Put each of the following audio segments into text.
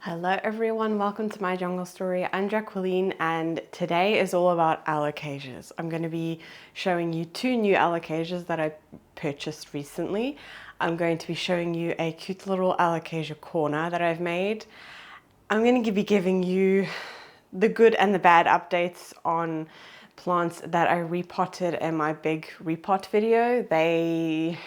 Hello everyone, welcome to my jungle story. I'm Jacqueline and today is all about Alocasias. I'm going to be showing you two new Alocasias that I purchased recently. I'm going to be showing you a cute little Alocasia corner that I've made. I'm going to be giving you the good and the bad updates on plants that I repotted in my big repot video. I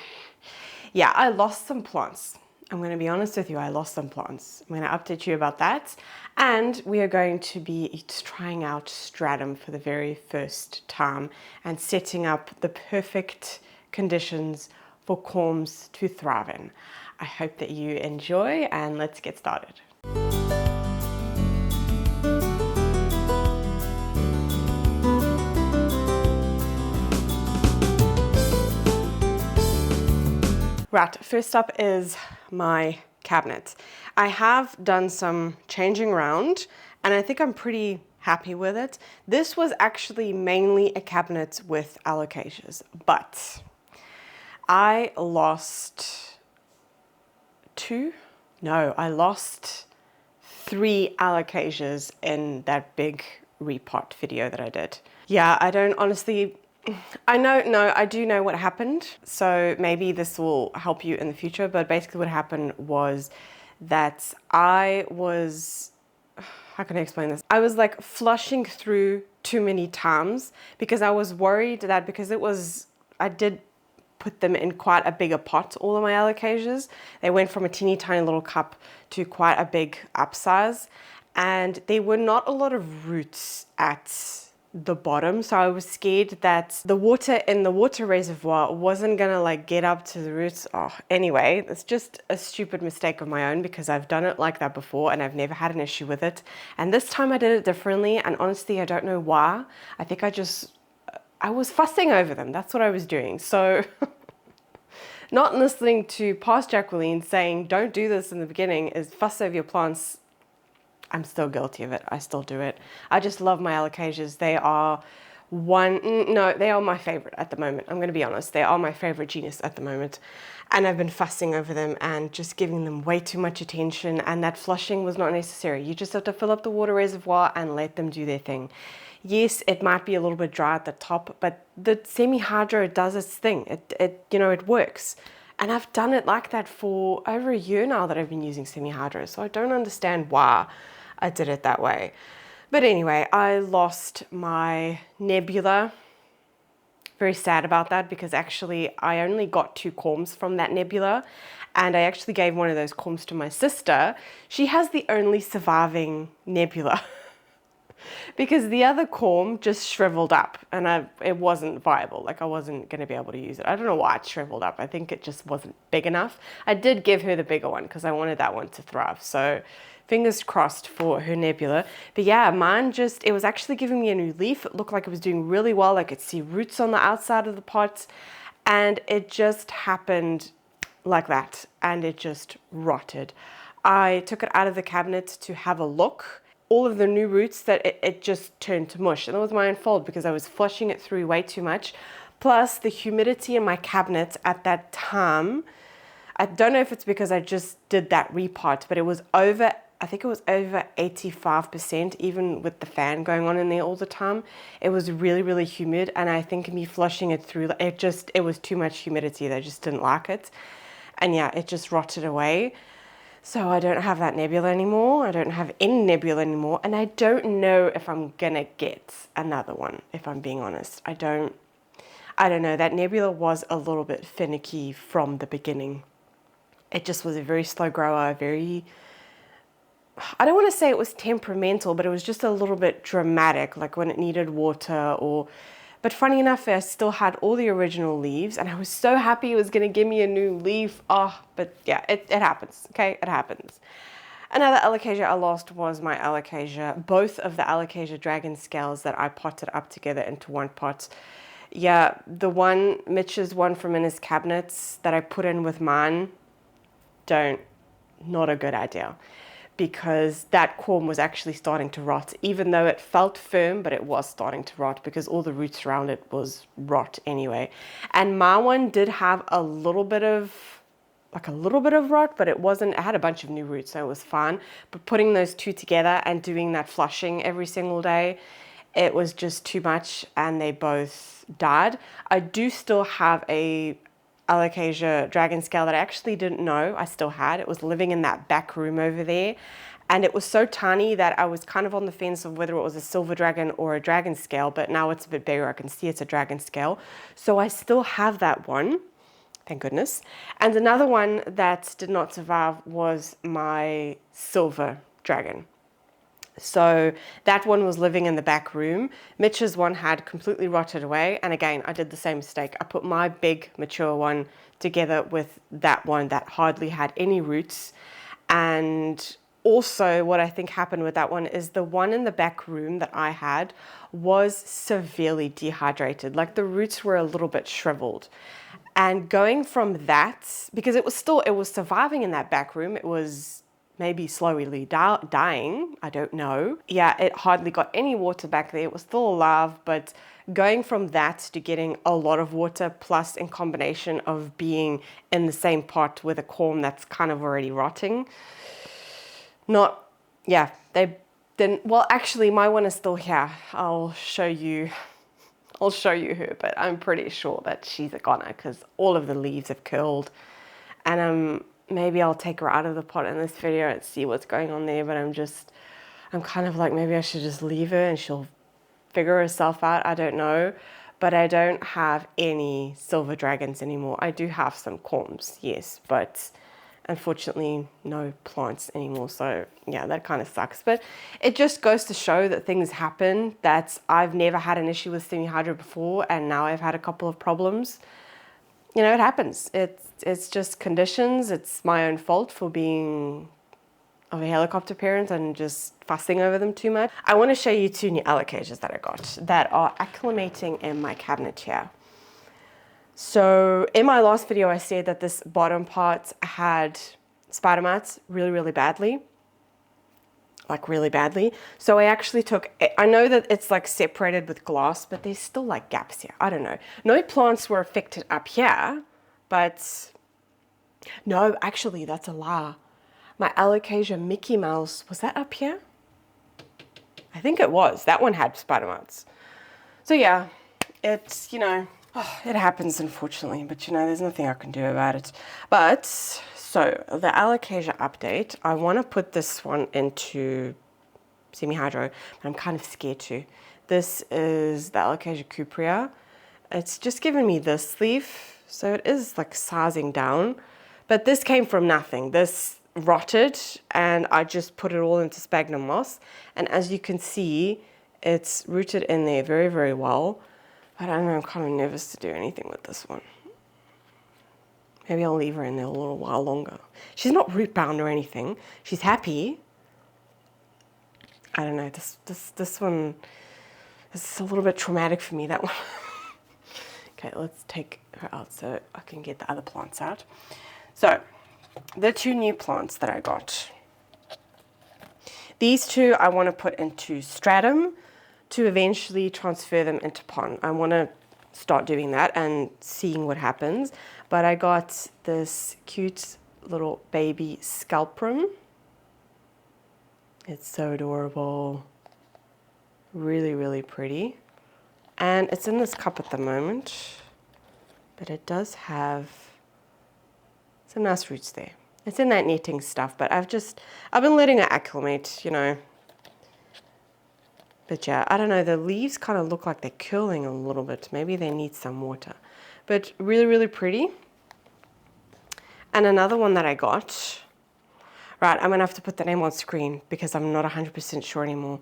lost some plants. I'm going to be honest with you, I lost some plants. I'm going to update you about that. And we are going to be trying out Stratum for the very first time and setting up the perfect conditions for Corms to thrive in. I hope that you enjoy and let's get started. Right, first up is my cabinet. I have done some changing around and I think I'm pretty happy with it. This was actually mainly a cabinet with Alocasias, but I lost three Alocasias in that big repot video that I did. Yeah, I don't honestly, I do know what happened, so maybe this will help you in the future, but basically what happened was that I was, how can I explain this? I was like flushing through too many times because I was worried that I did put them in quite a bigger pot, all of my Alocasias. They went from a teeny tiny little cup to quite a big upsize, and there were not a lot of roots at the bottom, so I was scared that the water in the water reservoir wasn't gonna like get up to the roots. Anyway, it's just a stupid mistake of my own because I've done it like that before and I've never had an issue with it, and this time I did it differently, and honestly I don't know why. I think I was fussing over them. That's what I was doing. So not listening to past Jacqueline saying don't do this in the beginning is fuss over your plants. I'm still guilty of it. I still do it. I just love my Alocasias. They are my favorite at the moment. I'm going to be honest. They are my favorite genus at the moment. And I've been fussing over them and just giving them way too much attention, and that flushing was not necessary. You just have to fill up the water reservoir and let them do their thing. Yes, it might be a little bit dry at the top, but the semi-hydro does its thing. It works. And I've done it like that for over a year now that I've been using semi-hydro, so I don't understand why I did it that way. But anyway, I lost my nebula. Very sad about that because actually I only got 2 corms from that nebula, and I actually gave one of those corms to my sister. She has the only surviving nebula because the other corm just shriveled up and it wasn't viable. Like I wasn't going to be able to use it. I don't know why it shriveled up. I think it just wasn't big enough. I did give her the bigger one because I wanted that one to thrive. So fingers crossed for her nebula. But yeah, mine it was actually giving me a new leaf. It looked like it was doing really well. I could see roots on the outside of the pot, and it just happened like that, and it just rotted. I took it out of the cabinet to have a look. All of the new roots, that it just turned to mush, and it was my own fault because I was flushing it through way too much. Plus the humidity in my cabinet at that time, I don't know if it's because I just did that repot, but I think it was over 85%, even with the fan going on in there all the time. It was really, really humid, and I think me flushing it through, it was too much humidity. They just didn't like it. And yeah, it just rotted away. So I don't have that nebula anymore. I don't have any nebula anymore, and I don't know if I'm gonna get another one, if I'm being honest. I don't know. That nebula was a little bit finicky from the beginning. It just was a very slow grower, I don't want to say it was temperamental, but it was just a little bit dramatic, like when it needed water but funny enough, I still had all the original leaves and I was so happy it was going to give me a new leaf. But yeah, it happens, okay? It happens. Another Alocasia I lost was my Alocasia, both of the Alocasia dragon scales that I potted up together into one pot. Yeah, Mitch's one from in his cabinets that I put in with mine, not a good idea, because that corm was actually starting to rot, even though it felt firm, but it was starting to rot because all the roots around it was rot anyway. And my one did have a little bit of like a little bit of rot, but it wasn't, it had a bunch of new roots, so it was fine. But putting those two together and doing that flushing every single day, it was just too much and they both died. I do still have a Alocasia dragon scale that I actually didn't know I still had. It was living in that back room over there. And it was so tiny that I was kind of on the fence of whether it was a silver dragon or a dragon scale, but now it's a bit bigger. I can see it's a dragon scale. So I still have that one, thank goodness. And another one that did not survive was my silver dragon. So that one was living in the back room. Mitch's one had completely rotted away. And again, I did the same mistake. I put my big mature one together with that one that hardly had any roots. And also what I think happened with that one is the one in the back room that I had was severely dehydrated. Like the roots were a little bit shriveled. And going from that, because it was surviving in that back room, it was maybe slowly dying, I don't know. Yeah, it hardly got any water back there. It was still alive, but going from that to getting a lot of water, plus in combination of being in the same pot with a corm that's kind of already rotting. They didn't, well, actually my one is still here. I'll show you her, but I'm pretty sure that she's a goner because all of the leaves have curled. And maybe I'll take her out of the pot in this video and see what's going on there, but I'm kind of like, maybe I should just leave her and she'll figure herself out. I don't know. But I don't have any silver dragons anymore. I do have some corms, yes, but unfortunately no plants anymore. So yeah, that kind of sucks. But it just goes to show that things happen, that I've never had an issue with semi-hydro before and now I've had a couple of problems. You know, it happens. It's just conditions. It's my own fault for being of a helicopter parent and just fussing over them too much. I want to show you two new Alocasias that I got that are acclimating in my cabinet here. So in my last video, I said that this bottom part had spider mites really, really badly. Like really badly. So I actually took, I know that it's like separated with glass, but there's still like gaps here. I don't know. No plants were affected up here, but no, actually that's a lie. My Alocasia Mickey Mouse, was that up here? I think it was. That one had spider mites. So yeah, it's, you know, it happens unfortunately, but you know, there's nothing I can do about it. But so the Alocasia update, I want to put this one into semi-hydro, but I'm kind of scared to. This is the Alocasia cuprea. It's just given me this leaf, so it is like sizing down, but this came from nothing. This rotted and I just put it all into sphagnum moss, and as you can see, it's rooted in there very, very well. But I don't know, I'm kind of nervous to do anything with this one. Maybe I'll leave her in there a little while longer. She's not root bound or anything. She's happy. I don't know, this one is a little bit traumatic for me, that one. Okay, let's take her out so I can get the other plants out. So, the two new plants that I got. These two I want to put into Stratum to eventually transfer them into pond. I want to start doing that and seeing what happens. But I got this cute little baby Scalprum. It's so adorable. Really, really pretty. And it's in this cup at the moment, but it does have some nice roots there. It's in that netting stuff, but I've been letting it acclimate, you know. But yeah, I don't know, the leaves kind of look like they're curling a little bit. Maybe they need some water. But really, really pretty. And another one that I got, right, I'm gonna have to put the name on screen because I'm not 100% sure anymore.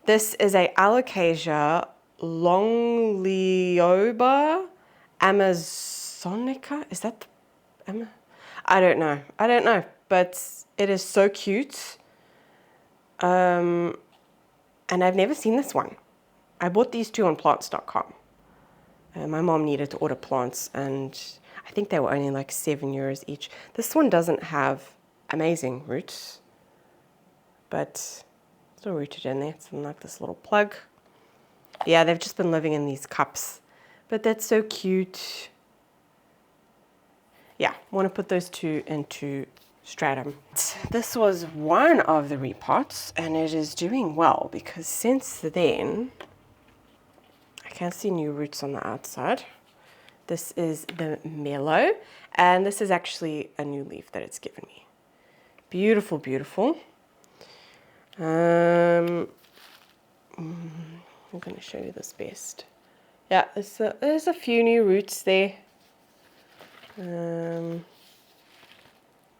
This is a Alocasia Longlioba Amazonica. Is that the I don't know, but it is so cute. And I've never seen this one. I bought these two on plants.com. My mom needed to order plants and I think they were only like €7 each. This one doesn't have amazing roots, but still rooted in there. It's in like this little plug. Yeah, they've just been living in these cups, but that's so cute. yeah, want to put those two into Stratum. This was one of the repots, and it is doing well because since then, I can see new roots on the outside. This is the Mellow, and this is actually a new leaf that it's given me. Beautiful, beautiful. I'm going to show you this best. Yeah, there's a few new roots there.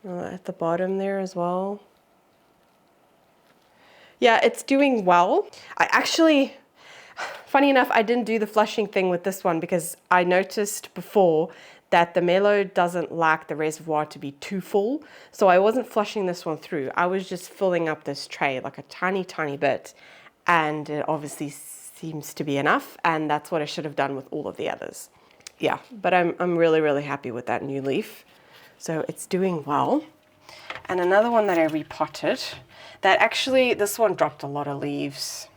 At the bottom there as well. Yeah, it's doing well. I actually, funny enough, I didn't do the flushing thing with this one because I noticed before that the Mellow doesn't like the reservoir to be too full. So I wasn't flushing this one through. I was just filling up this tray like a tiny, tiny bit. And it obviously seems to be enough. And that's what I should have done with all of the others. Yeah, but I'm really, really happy with that new leaf. So it's doing well. And another one that I repotted, that actually, this one dropped a lot of leaves.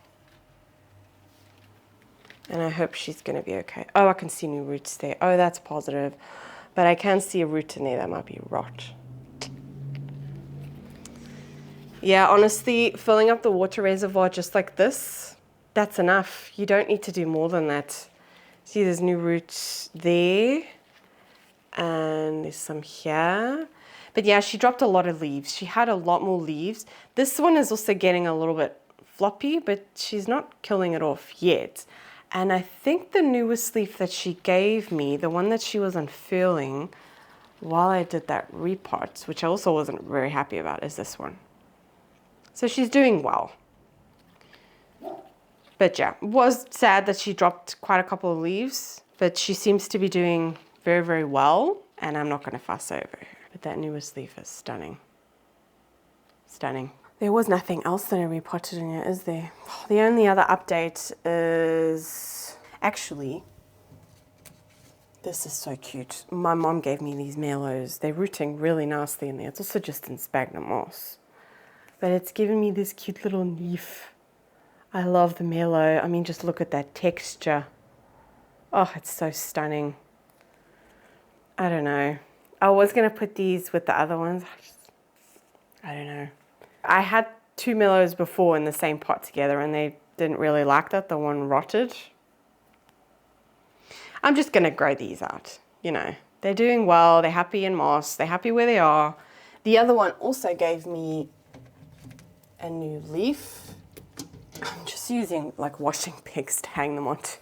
And I hope she's going to be okay. Oh, I can see new roots there. Oh, that's positive. But I can see a root in there that might be rot. Yeah, honestly, filling up the water reservoir just like this, that's enough. You don't need to do more than that. See, there's new roots there. And there's some here. But yeah, she dropped a lot of leaves. She had a lot more leaves. This one is also getting a little bit floppy, but she's not killing it off yet. And I think the newest leaf that she gave me, the one that she was unfurling while I did that repot, which I also wasn't very happy about, is this one. So she's doing well. But yeah, it was sad that she dropped quite a couple of leaves, but she seems to be doing very, very well, and I'm not going to fuss over her. But that newest leaf is stunning. Stunning. There was nothing else that I repotted in here, is there? The only other update is... Actually, this is so cute. My mom gave me these Mellows. They're rooting really nicely in there. It's also just in sphagnum moss. But it's given me this cute little leaf. I love the Mellow. I mean, just look at that texture. Oh, it's so stunning. I don't know. I was going to put these with the other ones. I don't know. I had two Mellows before in the same pot together and they didn't really like that. The one rotted. I'm just going to grow these out. You know, they're doing well. They're happy in moss. They're happy where they are. The other one also gave me a new leaf. I'm just using like washing picks to hang them onto.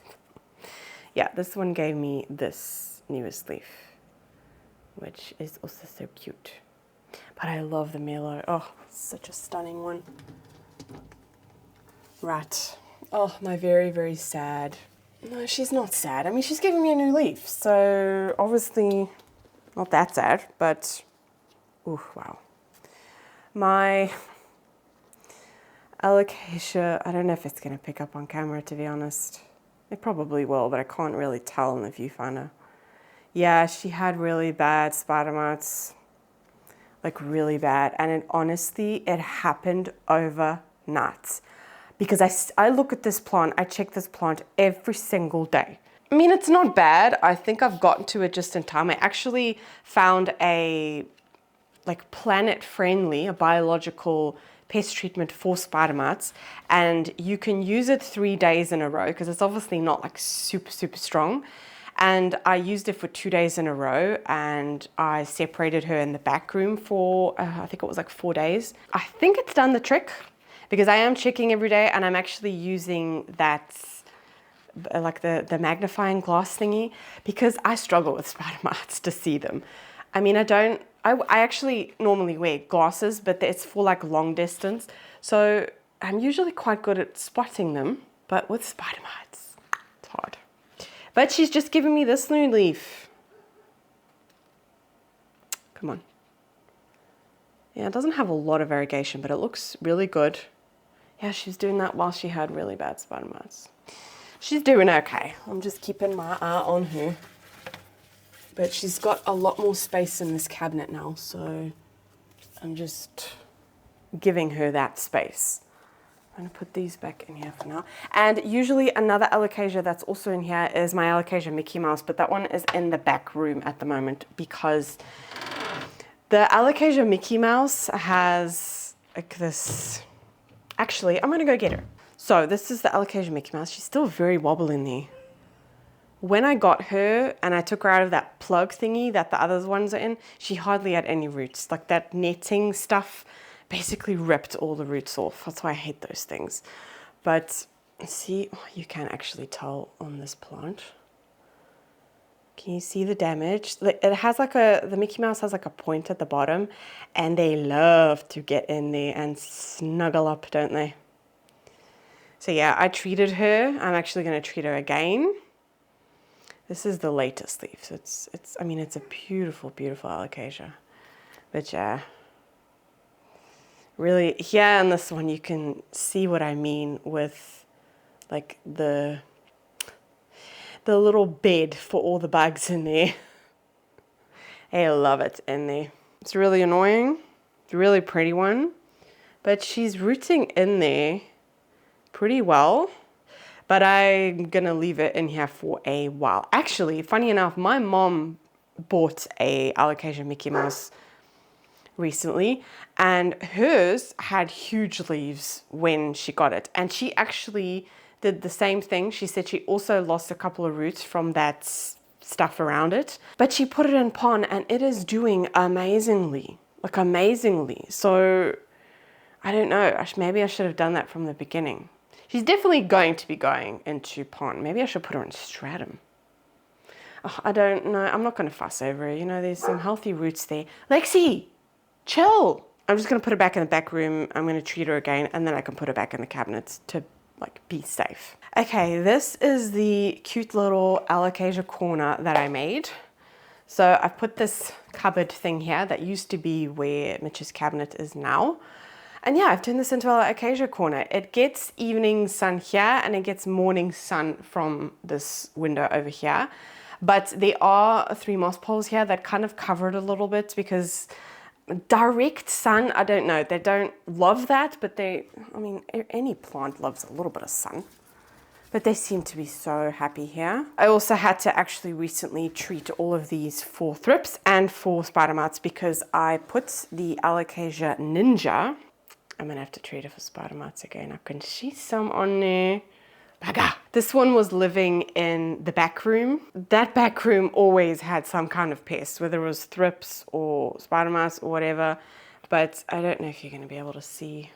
Yeah, this one gave me this newest leaf, which is also so cute. But I love the Mellow. Oh, such a stunning one. Right. Oh, my very, very sad. No, she's not sad. I mean, she's giving me a new leaf. So obviously not that sad, but oh, wow. My Alocasia, I don't know if it's going to pick up on camera, to be honest. It probably will, but I can't really tell in the viewfinder. Yeah, she had really bad spider mites. Like really bad. And it honestly, it happened overnight. Because I look at this plant, I check this plant every single day. I mean, it's not bad. I think I've gotten to it just in time. I actually found a like planet-friendly, a biological pest treatment for spider mites, and you can use it 3 days in a row because it's obviously not like super, super strong. And I used it for 2 days in a row, and I separated her in the back room for, I think it was like 4 days. I think it's done the trick because I am checking every day, and I'm actually using that, like the magnifying glass thingy, because I struggle with spider mites to see them. I mean, I actually normally wear glasses, but it's for like long distance. So I'm usually quite good at spotting them, but with spider mites, it's hard. But she's just giving me this new leaf. Come on. Yeah, it doesn't have a lot of variegation, but it looks really good. Yeah, she's doing that while she had really bad spider mites. She's doing okay. I'm just keeping my eye on her. But she's got a lot more space in this cabinet now, so I'm just giving her that space. I'm gonna put these back in here for now. And usually another Alocasia that's also in here is my Alocasia Mickey Mouse, but that one is in the back room at the moment because the Alocasia Mickey Mouse has like this. Actually, I'm gonna go get her. So this is the Alocasia Mickey Mouse. She's still very wobbly in there. When I got her and I took her out of that plug thingy that the other ones are in, she hardly had any roots. Like that netting stuff basically ripped all the roots off. That's why I hate those things. But see, oh, you can actually tell on this plant. Can you see the damage? It has like the Mickey Mouse has like a point at the bottom, and they love to get in there and snuggle up, don't they? So yeah, I treated her. I'm actually going to treat her again. This is the latest leaf. So I mean, it's a beautiful, beautiful Alocasia. But yeah, really here in this one, you can see what I mean with like the little bed for all the bugs in there. I love it in there. It's really annoying. It's a really pretty one, but she's rooting in there pretty well. But I'm gonna leave it in here for a while. Actually, funny enough, my mom bought a Alocasia Mickey Mouse recently, and hers had huge leaves when she got it. And she actually did the same thing. She said she also lost a couple of roots from that stuff around it, but she put it in pon and it is doing amazingly, like amazingly. So I don't know, maybe I should have done that from the beginning. She's definitely going to be going into pon. Maybe I should put her in stratum. Oh, I don't know. I'm not going to fuss over her. You know, there's some healthy roots there. Lexi, chill. I'm just going to put her back in the back room. I'm going to treat her again, and then I can put her back in the cabinets to like be safe. Okay, this is the cute little Alocasia corner that I made. So I've put this cupboard thing here that used to be where Mitch's cabinet is now. And yeah, I've turned this into an Alocasia corner. It gets evening sun here and it gets morning sun from this window over here. But there are 3 moss poles here that kind of cover it a little bit because direct sun, I don't know, they don't love that, but I mean, any plant loves a little bit of sun. But they seem to be so happy here. I also had to actually recently treat all of these for thrips and for spider mites because I put the Alocasia Ninja. I'm gonna have to treat her for spider mites again. I can see some on there. Baga! This one was living in the back room. That back room always had some kind of pest, whether it was thrips or spider mites or whatever. But I don't know if you're gonna be able to see.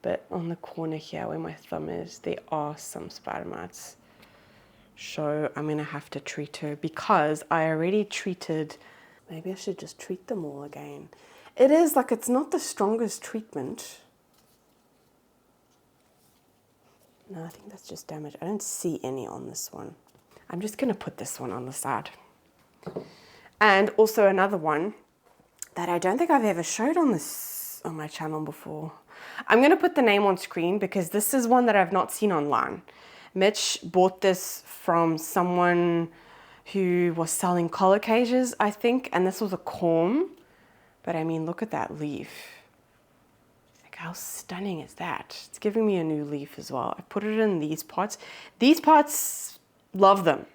But on the corner here where my thumb is, there are some spider mites. So I'm gonna have to treat her because I already treated, maybe I should just treat them all again. It is like, it's not the strongest treatment. No, I think that's just damage. I don't see any on this one. I'm just gonna put this one on the side. And also another one that I don't think I've ever showed on my channel before. I'm gonna put the name on screen because this is one that I've not seen online. Mitch bought this from someone who was selling Alocasias, I think, and this was a Corm. But I mean, look at that leaf. Like, how stunning is that? It's giving me a new leaf as well. I put it in these pots. These pots, love them.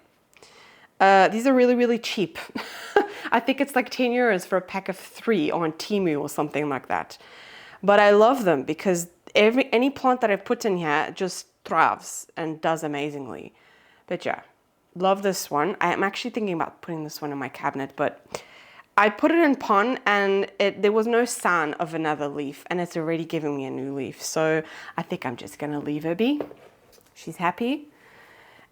These are really, really cheap. I think it's like 10 euros for a pack of 3 on Temu or something like that. But I love them because any plant that I put in here just thrives and does amazingly. But yeah, love this one. I am actually thinking about putting this one in my cabinet, but I put it in pon and there was no sign of another leaf and it's already giving me a new leaf. So I think I'm just gonna leave her be. She's happy.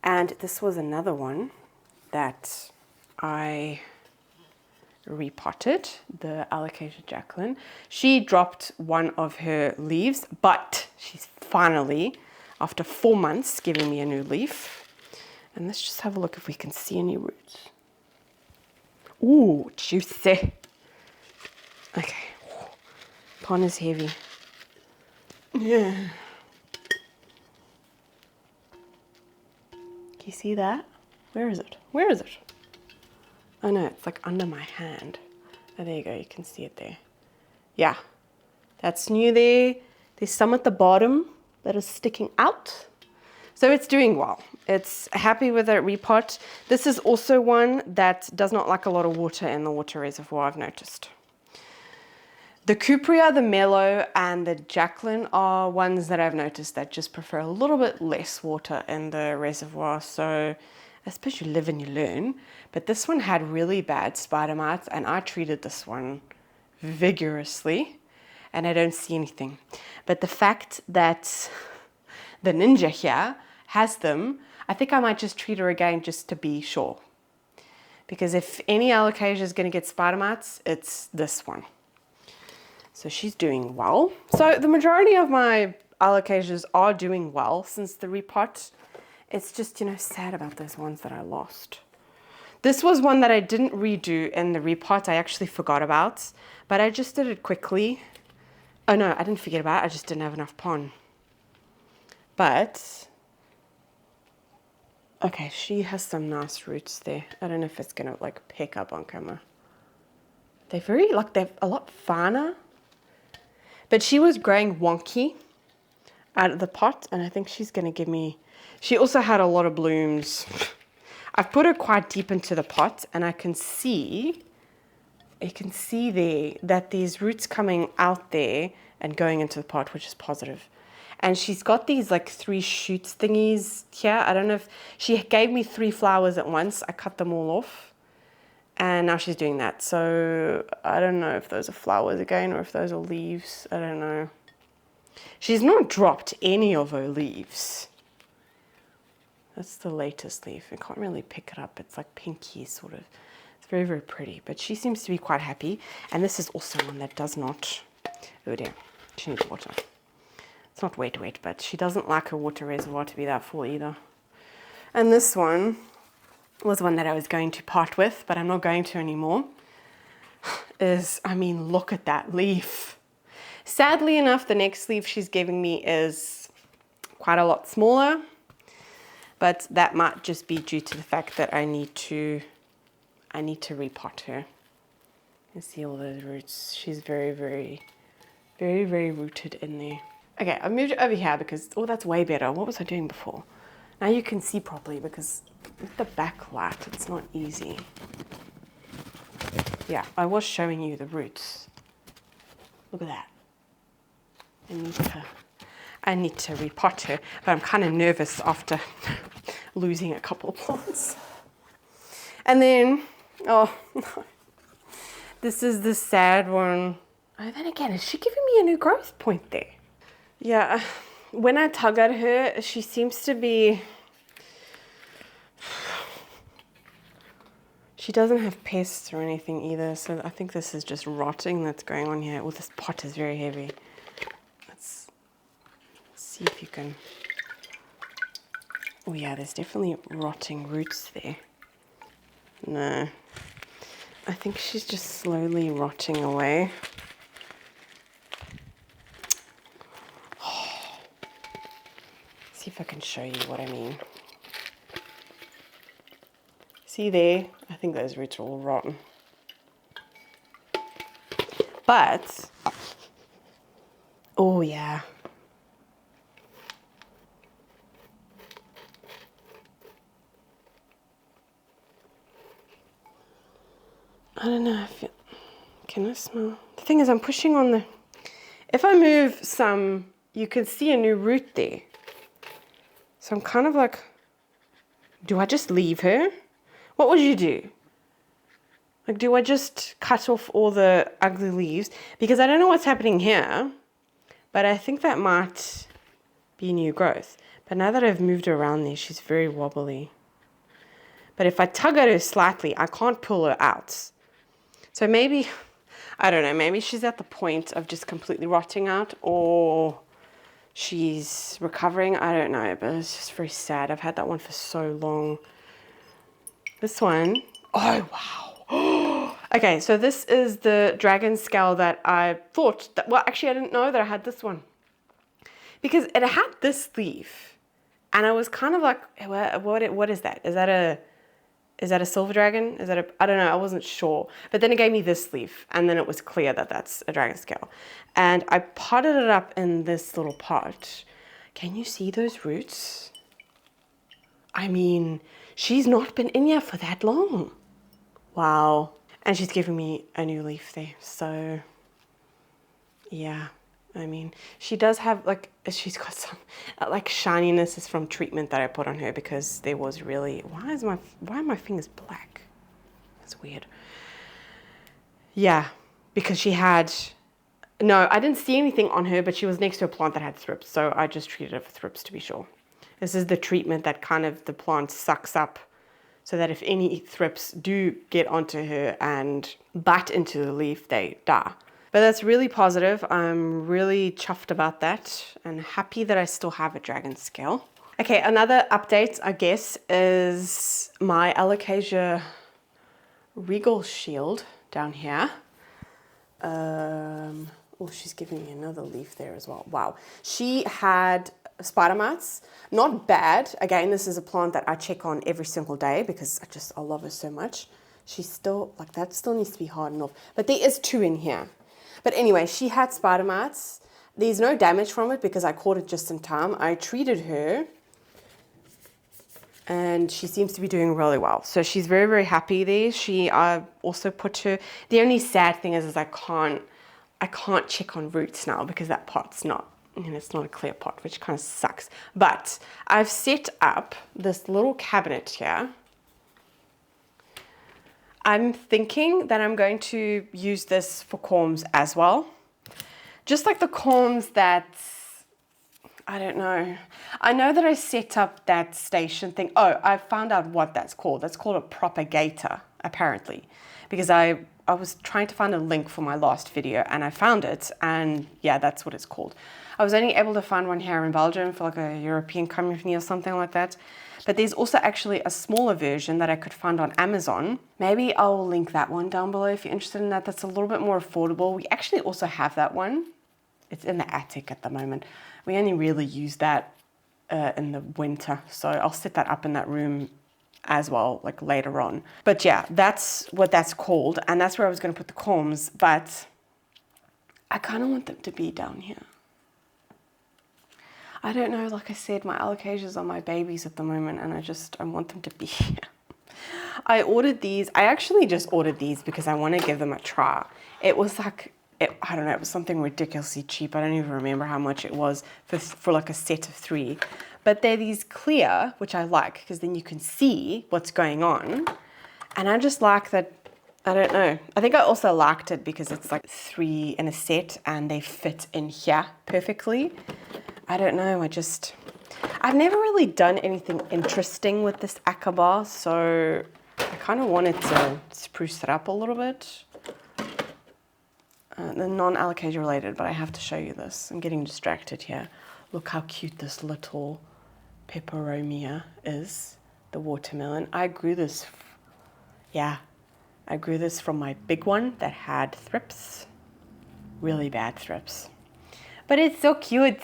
And this was another one that I repotted, the Alocasia Jacqueline. She dropped one of her leaves, but she's finally, after 4 months, giving me a new leaf. And let's just have a look if we can see any roots. Ooh, juicy. Okay. Pon is heavy. Yeah. Can you see that? Where is it? Where is it? Oh no, it's like under my hand. Oh, there you go. You can see it there. Yeah. That's new there. There's some at the bottom that is sticking out. So it's doing well. It's happy with that repot. This is also one that does not like a lot of water in the water reservoir, I've noticed. The Cupria, the Mellow, and the Jacqueline are ones that I've noticed that just prefer a little bit less water in the reservoir. So I suppose you live and you learn. But this one had really bad spider mites, and I treated this one vigorously, and I don't see anything. But the fact that the Ninja here has them, I think I might just treat her again just to be sure. Because if any Alocasia is going to get spider mites, it's this one. So she's doing well. So the majority of my Alocasias are doing well since the repot. It's just, you know, sad about those ones that I lost. This was one that I didn't redo in the repot. I actually forgot about, but I just did it quickly. Oh no, I didn't forget about it. I just didn't have enough pon. But, okay, she has some nice roots there. I don't know if it's gonna like pick up on camera. They're very, like, they're a lot finer. But she was growing wonky out of the pot, and I think she's going to give me... She also had a lot of blooms. I've put her quite deep into the pot, and I can see... You can see there that there's roots coming out there and going into the pot, which is positive. And she's got these, like, 3 shoots thingies here. I don't know if... She gave me 3 flowers at once. I cut them all off. And now she's doing that. So I don't know if those are flowers again or if those are leaves. I don't know. She's not dropped any of her leaves. That's the latest leaf. I can't really pick it up. It's like pinky sort of. It's very, very pretty. But she seems to be quite happy. And this is also one that does not... Oh dear. She needs water. It's not wet, but she doesn't like her water reservoir to be that full either. And this one was one that I was going to part with, but I'm not going to anymore, I mean, look at that leaf. Sadly enough, the next leaf she's giving me is quite a lot smaller, but that might just be due to the fact that I need to repot her. You see all those roots. She's very, very, very, very rooted in there. Okay, I've moved it over here because, oh, that's way better. What was I doing before? Now you can see properly because with the backlight, it's not easy. Yeah, I was showing you the roots. Look at that. I need to repot her, but I'm kind of nervous after losing a couple of plants. And then, oh no, this is the sad one. Oh, then again, is she giving me a new growth point there? Yeah, when I tug at her, she seems to be... She doesn't have pests or anything either, so I think this is just rotting that's going on here. Well, this pot is very heavy. Let's see if you can... Oh yeah, there's definitely rotting roots there. No, I think she's just slowly rotting away. See if I can show you what I mean. See there? I think those roots are all rotten. But, oh yeah. I don't know if it, can I smell? The thing is I'm pushing on the, if I move some, you can see a new root there. So I'm kind of like, do I just leave her? What would you do? Like, do I just cut off all the ugly leaves? Because I don't know what's happening here, but I think that might be new growth. But now that I've moved her around there, she's very wobbly. But if I tug at her slightly, I can't pull her out. So maybe, I don't know, maybe she's at the point of just completely rotting out, or she's recovering. I don't know, but it's just very sad. I've had that one for so long. This one, oh wow. Okay, so this is the dragon scale that I thought that, well, actually I didn't know that I had this one. Because it had this leaf, and I was kind of like, what is that? Is that a Is that a silver dragon? Is that a, I don't know, I wasn't sure. But then it gave me this leaf, and then it was clear that that's a dragon scale. And I potted it up in this little pot. Can you see those roots? I mean, she's not been in here for that long. Wow. And she's giving me a new leaf there. So, yeah. I mean, she does have like, she's got some like shininess is from treatment that I put on her because there was really, why are my fingers black? That's weird. Yeah, because she had, no, I didn't see anything on her, but she was next to a plant that had thrips. So I just treated her for thrips to be sure. This is the treatment that kind of the plant sucks up so that if any thrips do get onto her and bite into the leaf, they die. But that's really positive. I'm really chuffed about that and happy that I still have a dragon scale. Okay, another update, I guess, is my Alocasia regal shield down here. Oh, she's giving me another leaf there as well. Wow. She had spider mites. Not bad. Again, this is a plant that I check on every single day because I love her so much. She's still, like, that still needs to be hardened off. But there is 2 in here. But anyway, she had spider mites. There's no damage from it because I caught it just in time. I treated her and she seems to be doing really well. So she's very, very happy there. I also put her, the only sad thing is I can't check on roots now because that pot's not, it's not a clear pot, which kind of sucks. But I've set up this little cabinet here. I'm thinking that I'm going to use this for corms as well. Just like the corms that, I don't know. I know that I set up that station thing. Oh, I found out what that's called. That's called a propagator, apparently. Because I was trying to find a link for my last video and I found it. And yeah, that's what it's called. I was only able to find one here in Belgium for like a European company or something like that. But there's also actually a smaller version that I could find on Amazon. Maybe I'll link that one down below if you're interested in that. That's a little bit more affordable. We actually also have that one. It's in the attic at the moment. We only really use that in the winter. So I'll set that up in that room as well, like later on. But yeah, that's what that's called. And that's where I was going to put the corms. But I kind of want them to be down here. I don't know, like I said, my Alocasias are my babies at the moment and I want them to be here. I ordered these. I actually just ordered these because I want to give them a try. It was like, I don't know, it was something ridiculously cheap. I don't even remember how much it was for like a set of 3. But they're these clear, which I like because then you can see what's going on. And I just like that, I don't know. I think I also liked it because it's like 3 in a set and they fit in here perfectly. I don't know, I've never really done anything interesting with this akerbar, so I kind of wanted to spruce it up a little bit. They're non-Alocasia related, but I have to show you this. I'm getting distracted here. Look how cute this little peperomia is, the watermelon. I grew this from my big one that had thrips, really bad thrips. But it's so cute.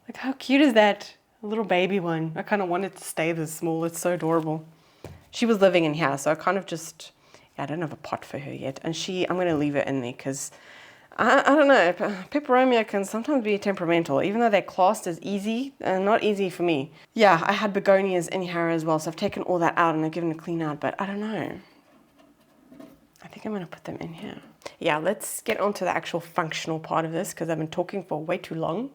Like, how cute is that? A little baby one. I kind of wanted to stay this small. It's so adorable. She was living in here, so I kind of just, I don't have a pot for her yet. And I'm going to leave it in there because, I don't know, peperomia can sometimes be temperamental, even though they're classed as easy, not easy for me. Yeah, I had begonias in here as well, so I've taken all that out and I've given it a clean out, but I don't know. I think I'm going to put them in here. Yeah, let's get on to the actual functional part of this because I've been talking for way too long.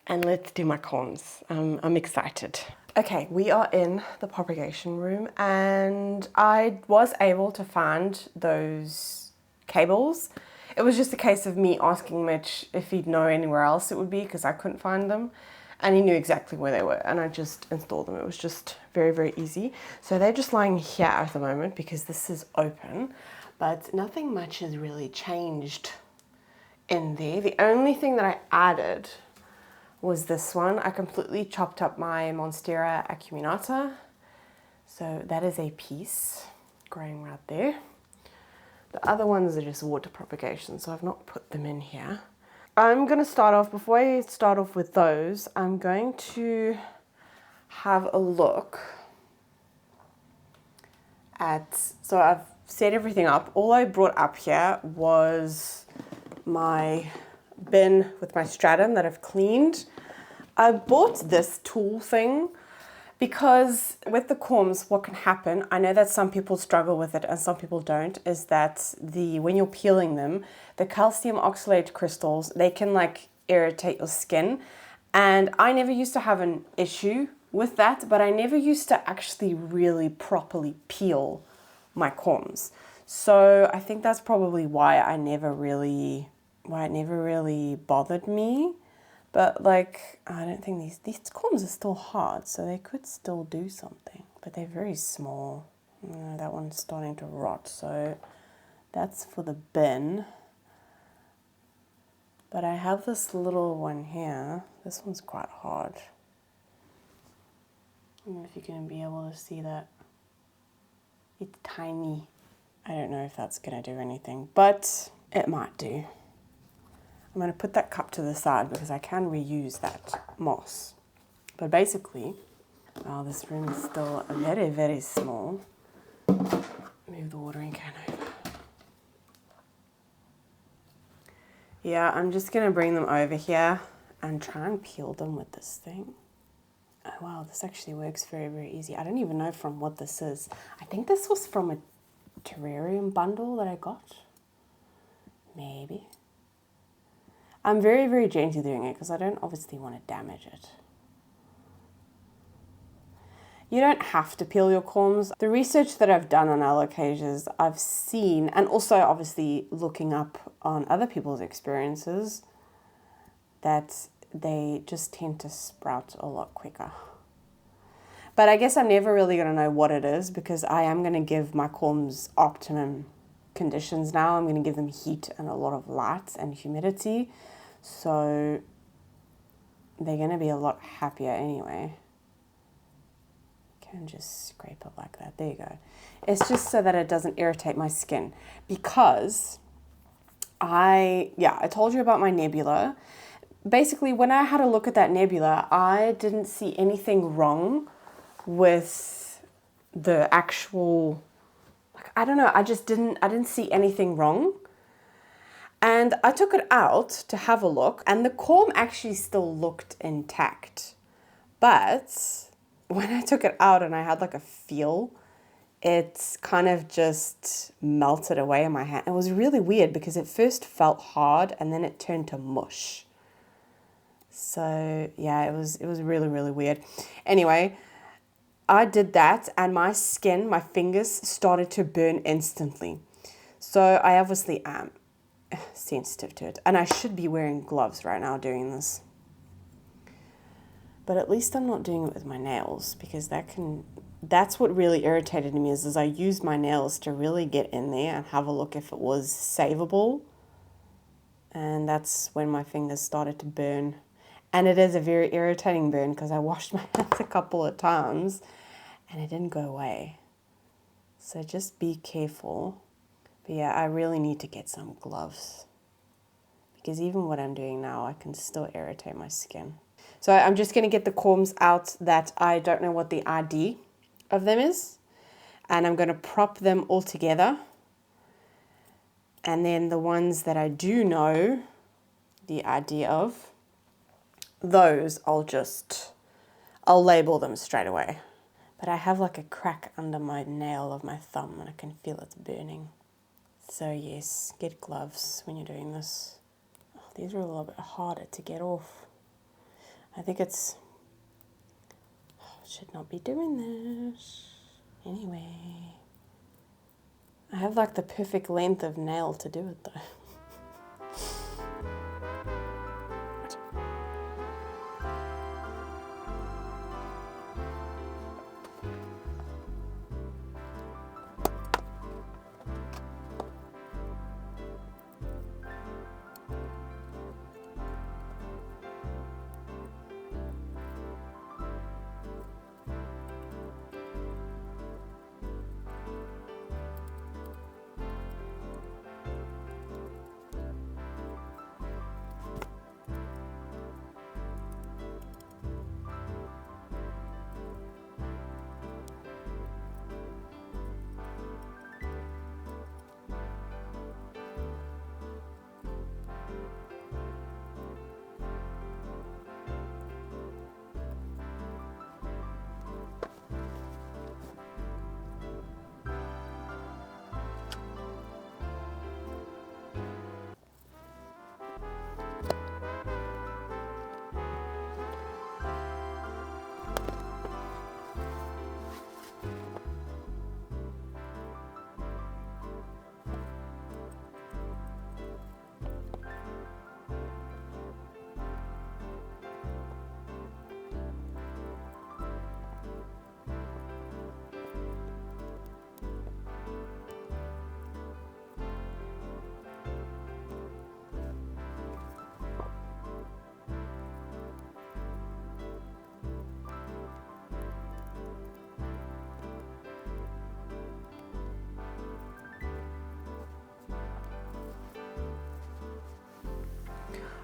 And let's do my corms. I'm excited. Okay, we are in the propagation room and I was able to find those cables. It was just a case of me asking Mitch if he'd know anywhere else it would be because I couldn't find them. And he knew exactly where they were and I just installed them. It was just very, very easy. So they're just lying here at the moment because this is open, but nothing much has really changed in there. The only thing that I added was this one. I completely chopped up my Monstera acuminata. So that is a piece growing right there. The other ones are just water propagation, so I've not put them in here. I'm going to start off, before I start off with those, I'm going to have a look So I've set everything up. All I brought up here was my bin with my stratum that I've cleaned. I bought this tool thing because with the corms, what can happen, I know that some people struggle with it and some people don't, is that when you're peeling them, the calcium oxalate crystals, they can like irritate your skin. And I never used to have an issue with that, but I never used to actually really properly peel my corms. So I think that's probably why it never really bothered me. But like, I don't think these corms are still hard, so they could still do something, but they're very small. That one's starting to rot, so that's for the bin. But I have this little one here. This one's quite hard. I don't know if you're going to be able to see that. It's tiny. I don't know if that's going to do anything, but it might do. I'm going to put that cup to the side because I can reuse that moss. But basically, this room is still very, very small. Move the watering can over. Yeah, I'm just going to bring them over here and try and peel them with this thing. Oh, wow, this actually works very, very easy. I don't even know from what this is. I think this was from a terrarium bundle that I got. Maybe. I'm very, very gently doing it because I don't obviously want to damage it. You don't have to peel your corms. The research that I've done on Alocasias, I've seen, and also obviously looking up on other people's experiences, that they just tend to sprout a lot quicker. But I guess I'm never really going to know what it is because I am going to give my corms optimum conditions now. I'm going to give them heat and a lot of light and humidity. So they're going to be a lot happier anyway. Can just scrape it like that. There you go. It's just so that it doesn't irritate my skin because I told you about my nebula. Basically, when I had a look at that nebula, I didn't see anything wrong with the actual, I don't know, I didn't see anything wrong. And I took it out to have a look and the corm actually still looked intact. But when I took it out and I had like a feel, it kind of just melted away in my hand. It was really weird because it first felt hard and then it turned to mush. So yeah, it was really, really weird. Anyway, I did that and my skin, my fingers started to burn instantly. So I obviously am sensitive to it. And I should be wearing gloves right now doing this. But at least I'm not doing it with my nails because that's what really irritated me is I used my nails to really get in there and have a look if it was savable. And that's when my fingers started to burn. And it is a very irritating burn because I washed my hands a couple of times and it didn't go away. So just be careful. But yeah, I really need to get some gloves because even what I'm doing now, I can still irritate my skin. So I'm just going to get the corms out that I don't know what the ID of them is. And I'm going to prop them all together. And then the ones that I do know the ID of, those I'll label them straight away. But I have like a crack under my nail of my thumb and I can feel it's burning. So yes, get gloves when you're doing this. Oh, these are a little bit harder to get off. I think should not be doing this. Anyway, I have like the perfect length of nail to do it though.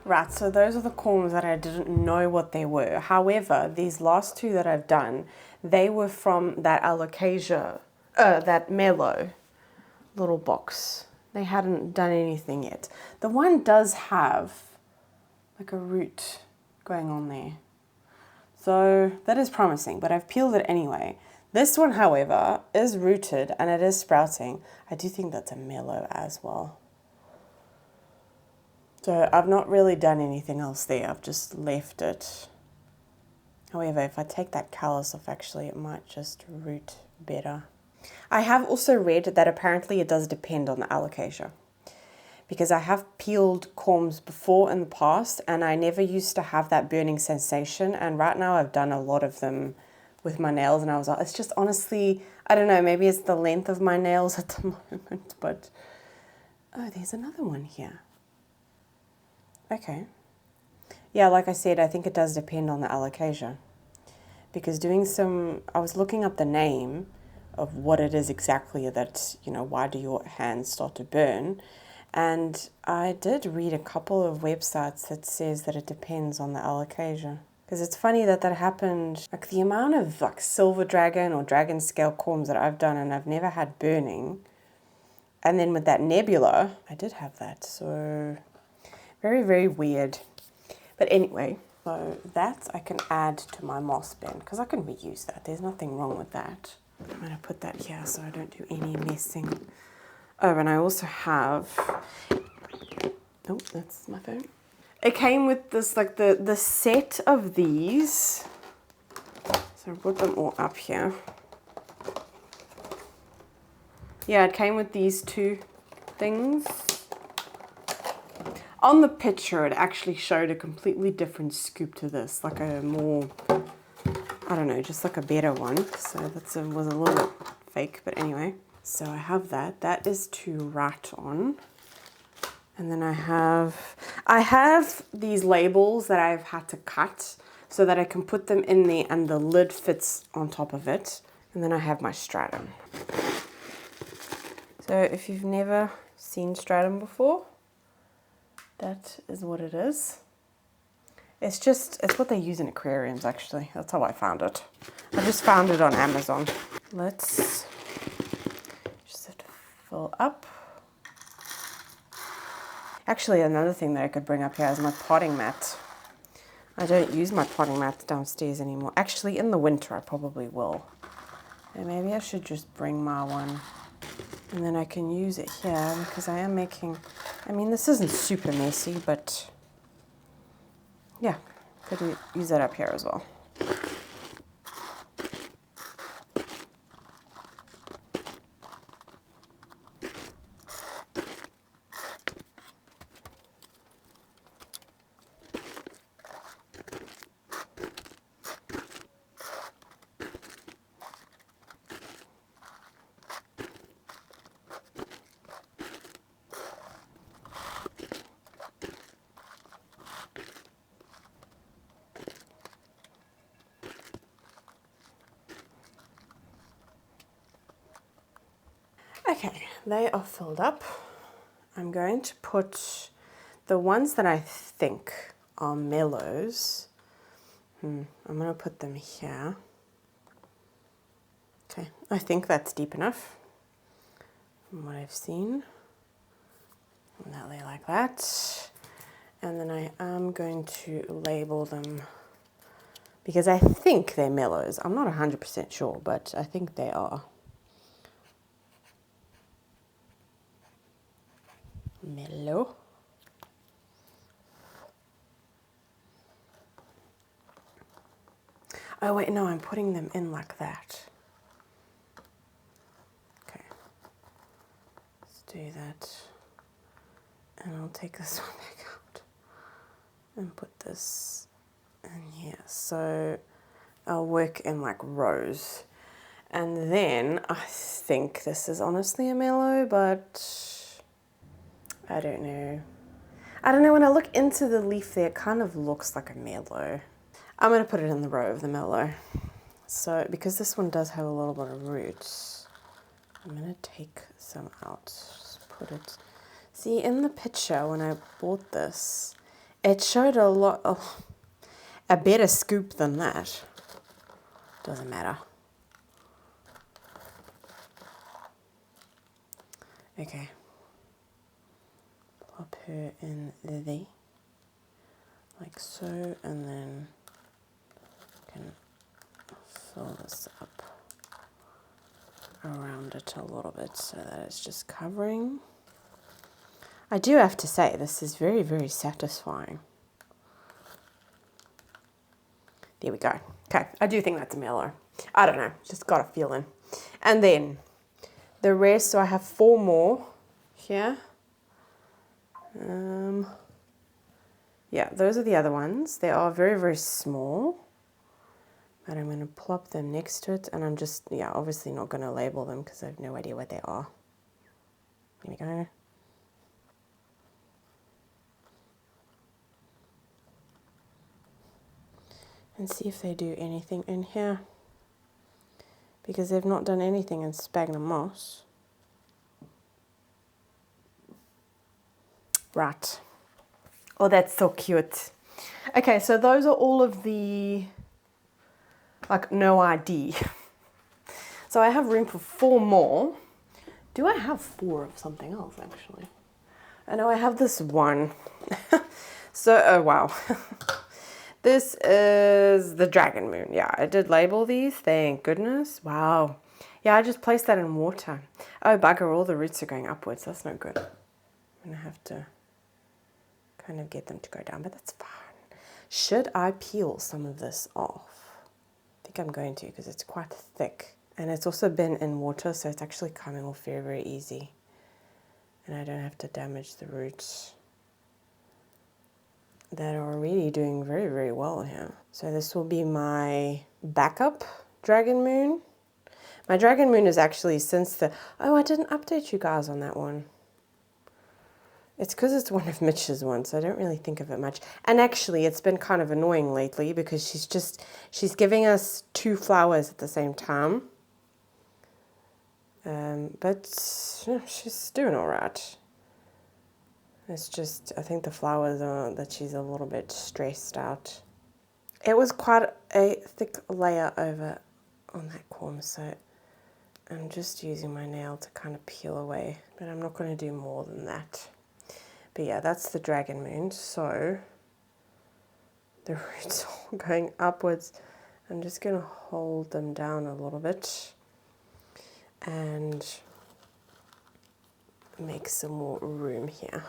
Right, so those are the corms that I didn't know what they were. However, these last two that I've done, they were from that Alocasia, that mellow little box. They hadn't done anything yet. The one does have like a root going on there. So that is promising, but I've peeled it anyway. This one, however, is rooted and it is sprouting. I do think that's a mellow as well. So I've not really done anything else there. I've just left it. However, if I take that callus off, actually, it might just root better. I have also read that apparently it does depend on the alocasia, because I have peeled corms before in the past and I never used to have that burning sensation, and right now I've done a lot of them with my nails and I was like, it's just honestly, I don't know, maybe it's the length of my nails at the moment, but oh, there's another one here. Okay. Yeah, like I said, I think it does depend on the alocasia, because I was looking up the name of what it is exactly that, why do your hands start to burn? And I did read a couple of websites that says that it depends on the alocasia. Because it's funny that happened, like the amount of like silver dragon or dragon scale corms that I've done and I've never had burning. And then with that nebula, I did have that. So very, very weird. But anyway, so that I can add to my moss bin because I can reuse that. There's nothing wrong with that. I'm going to put that here so I don't do any messing. Oh, and I also have, oh, that's my phone. It came with this, like the set of these. So I put them all up here. Yeah, it came with these two things. On the picture, it actually showed a completely different scoop to this, like a more, I don't know, just like a better one. So that was a little bit fake, but anyway. So I have that. That is to write on. And then I have these labels that I've had to cut so that I can put them in there and the lid fits on top of it. And then I have my Stratum. So if you've never seen Stratum before, that is what it is. It's what they use in aquariums, actually. That's how I found it. I just found it on Amazon. Let's just have to fill up. Actually, another thing that I could bring up here is my potting mat. I don't use my potting mat downstairs anymore. Actually, in the winter, I probably will. And maybe I should just bring my one. And then I can use it here because I am making, this isn't super messy, but yeah, could use that up here as well. Okay, they are filled up. I'm going to put the ones that I think are mellows. I'm going to put them here. Okay, I think that's deep enough from what I've seen. And that lay like that. And then I am going to label them because I think they're mellows. I'm not 100% sure, but I think they are. Mellow. Oh wait, no, I'm putting them in like that. Okay, let's do that. And I'll take this one back out and put this in here. So I'll work in like rows. And then I think this is honestly a mellow, but I don't know. I don't know, when I look into the leaf there, it kind of looks like a mellow. I'm going to put it in the row of the mellow. So, because this one does have a little bit of roots, I'm going to take some out. Just put it. See, in the picture, when I bought this, It showed a lot of a better scoop than that. Doesn't matter. Okay. Plop her in there, like so, and then can fill this up around it a little bit so that it's just covering. I do have to say, this is very, very satisfying. There we go. Okay, I do think that's a mellow. I don't know, just got a feeling. And then the rest, so I have 4 more here. Yeah, those are the other ones. They are very, very small. But I'm going to plop them next to it. And I'm just, yeah, obviously not going to label them because I have no idea what they are. Here we go. And see if they do anything in here. Because they've not done anything in sphagnum moss. Right. Oh, that's so cute. Okay, so those are all of the, like, no ID. So I have room for 4 more. Do I have 4 of something else, actually? I know I have this one. So, oh, wow. This is the dragon moon. Yeah, I did label these, thank goodness. Wow. Yeah, I just placed that in water. Oh, bugger, all the roots are going upwards. That's no good. I'm going to have to kind of get them to go down, but that's fine. Should I peel some of this off? I think I'm going to because it's quite thick. And it's also been in water, so it's actually coming off very, very easy. And I don't have to damage the roots that are already doing very, very well here. So this will be my backup dragon moon. My dragon moon is actually since the... Oh, I didn't update you guys on that one. It's because it's one of Mitch's ones, so I don't really think of it much. And actually, it's been kind of annoying lately because she's giving us 2 flowers at the same time. But she's doing all right. It's just, I think the flowers are that she's a little bit stressed out. It was quite a thick layer over on that corm, so I'm just using my nail to kind of peel away, but I'm not going to do more than that. But yeah, that's the dragon moon, so the roots are going upwards. I'm just going to hold them down a little bit and make some more room here.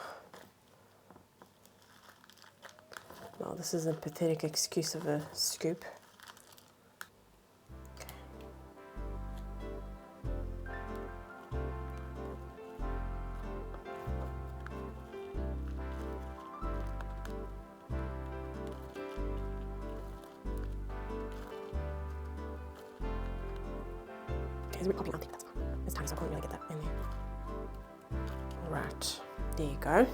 Well, this is a pathetic excuse of a scoop. It's really popping out, that's fine. It's tiny, so I can't really get that in there. Right, there you go.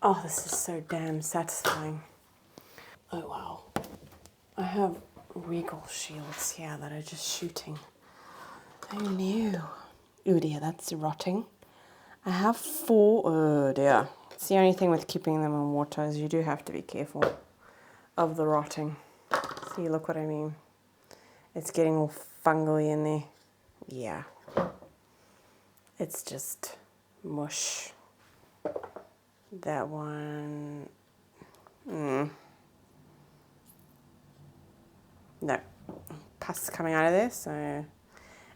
Oh, this is so damn satisfying. Oh, wow. I have regal shields here that are just shooting. Oh, no. Oh, dear, that's rotting. I have 4. Oh, dear. It's the only thing with keeping them in water is you do have to be careful of the rotting. See, look what I mean. It's getting all fungally in there. Yeah. It's just mush. That one, no, pus coming out of there, so,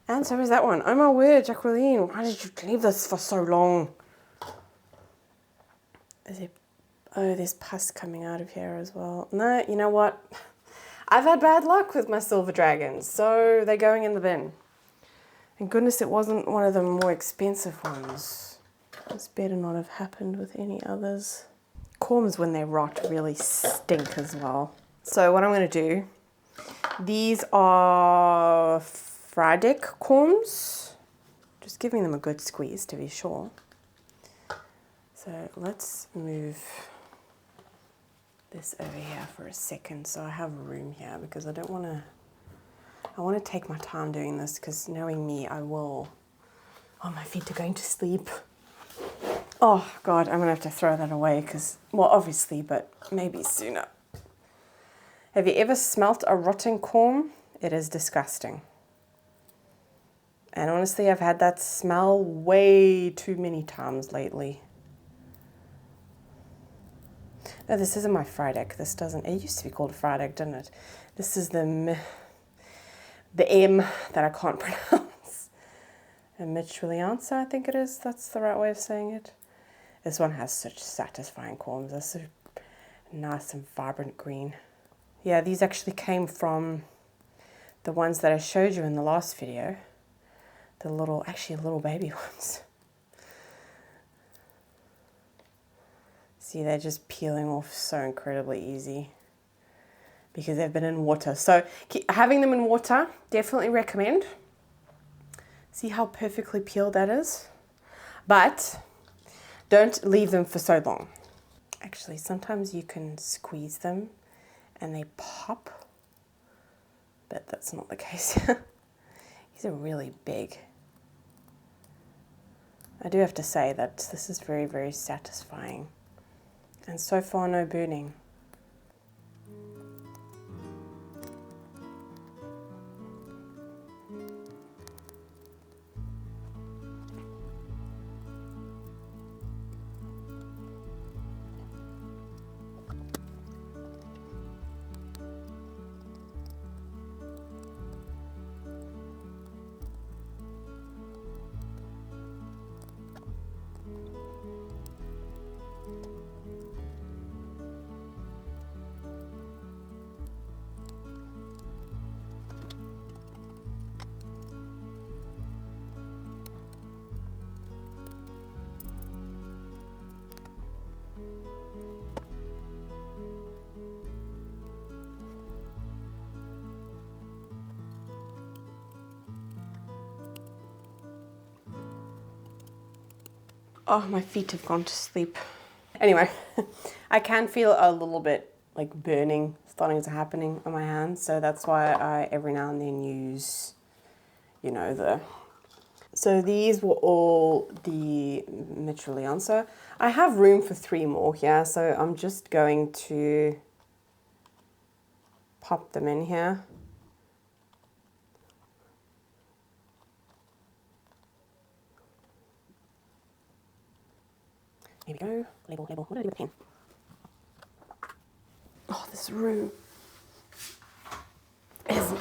and so is that one. Oh my word, Jacqueline, why did you leave this for so long? Is it, oh, there's pus coming out of here as well. No, you know what? I've had bad luck with my silver dragons, so they're going in the bin. Thank goodness it wasn't one of the more expensive ones. This better not have happened with any others. Corms, when they rot, really stink as well. So what I'm going to do, these are Friedek corms. Just giving them a good squeeze to be sure. So let's move this over here for a second so I have room here because I don't want to, I want to take my time doing this because knowing me, I will, oh, my feet are going to sleep. Oh God, I'm gonna have to throw that away because, well, obviously, but maybe sooner. Have you ever smelt a rotten corm? It is disgusting. And honestly, I've had that smell way too many times lately. No, this isn't my fried egg. This doesn't, it used to be called a fried egg, didn't it? This is the M that I can't pronounce. A Mitchwillianza, I think it is. That's the right way of saying it. This one has such satisfying corms. They're so nice and vibrant green. Yeah, these actually came from the ones that I showed you in the last video. The little, actually little baby ones. See, they're just peeling off so incredibly easy because they've been in water. So having them in water, definitely recommend. See how perfectly peeled that is? But don't leave them for so long. Actually, sometimes you can squeeze them and they pop, but that's not the case. These are really big. I do have to say that this is very, very satisfying. And so far, no burning. Oh, my feet have gone to sleep. Anyway, I can feel a little bit like burning starting to happening on my hands, so that's why I every now and then use, you know, so these were all the Mitchwillianza. I have room for 3 more here, so I'm just going to pop them in here. Here we go. Label, label. What do I do with the pen? Oh, this room is...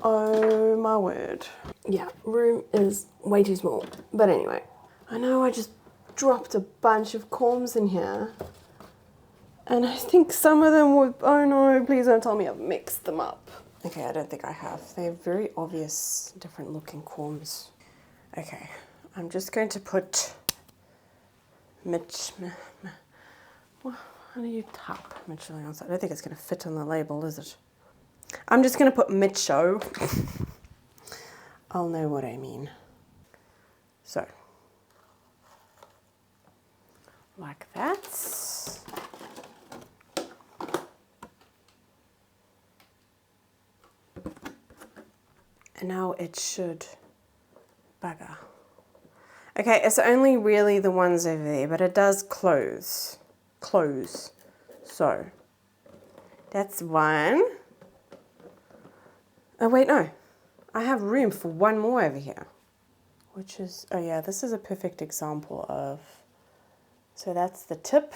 Oh my word. Yeah, room is way too small. But anyway, I know I just dropped a bunch of corms in here. And I think some of them were... Oh no, please don't tell me I've mixed them up. Okay, I don't think I have. They're very obvious, different looking corms. Okay, I'm just going to put... How do you tap Mitchwillianza? I don't think it's going to fit on the label, is it? I'm just going to put Mitcho. I'll know what I mean. So, like that. And now it should bugger. Okay, it's only really the ones over there, but it does close. So, that's one. Oh wait, no. I have room for one more over here. Which is, oh yeah, this is a perfect example of, so that's the tip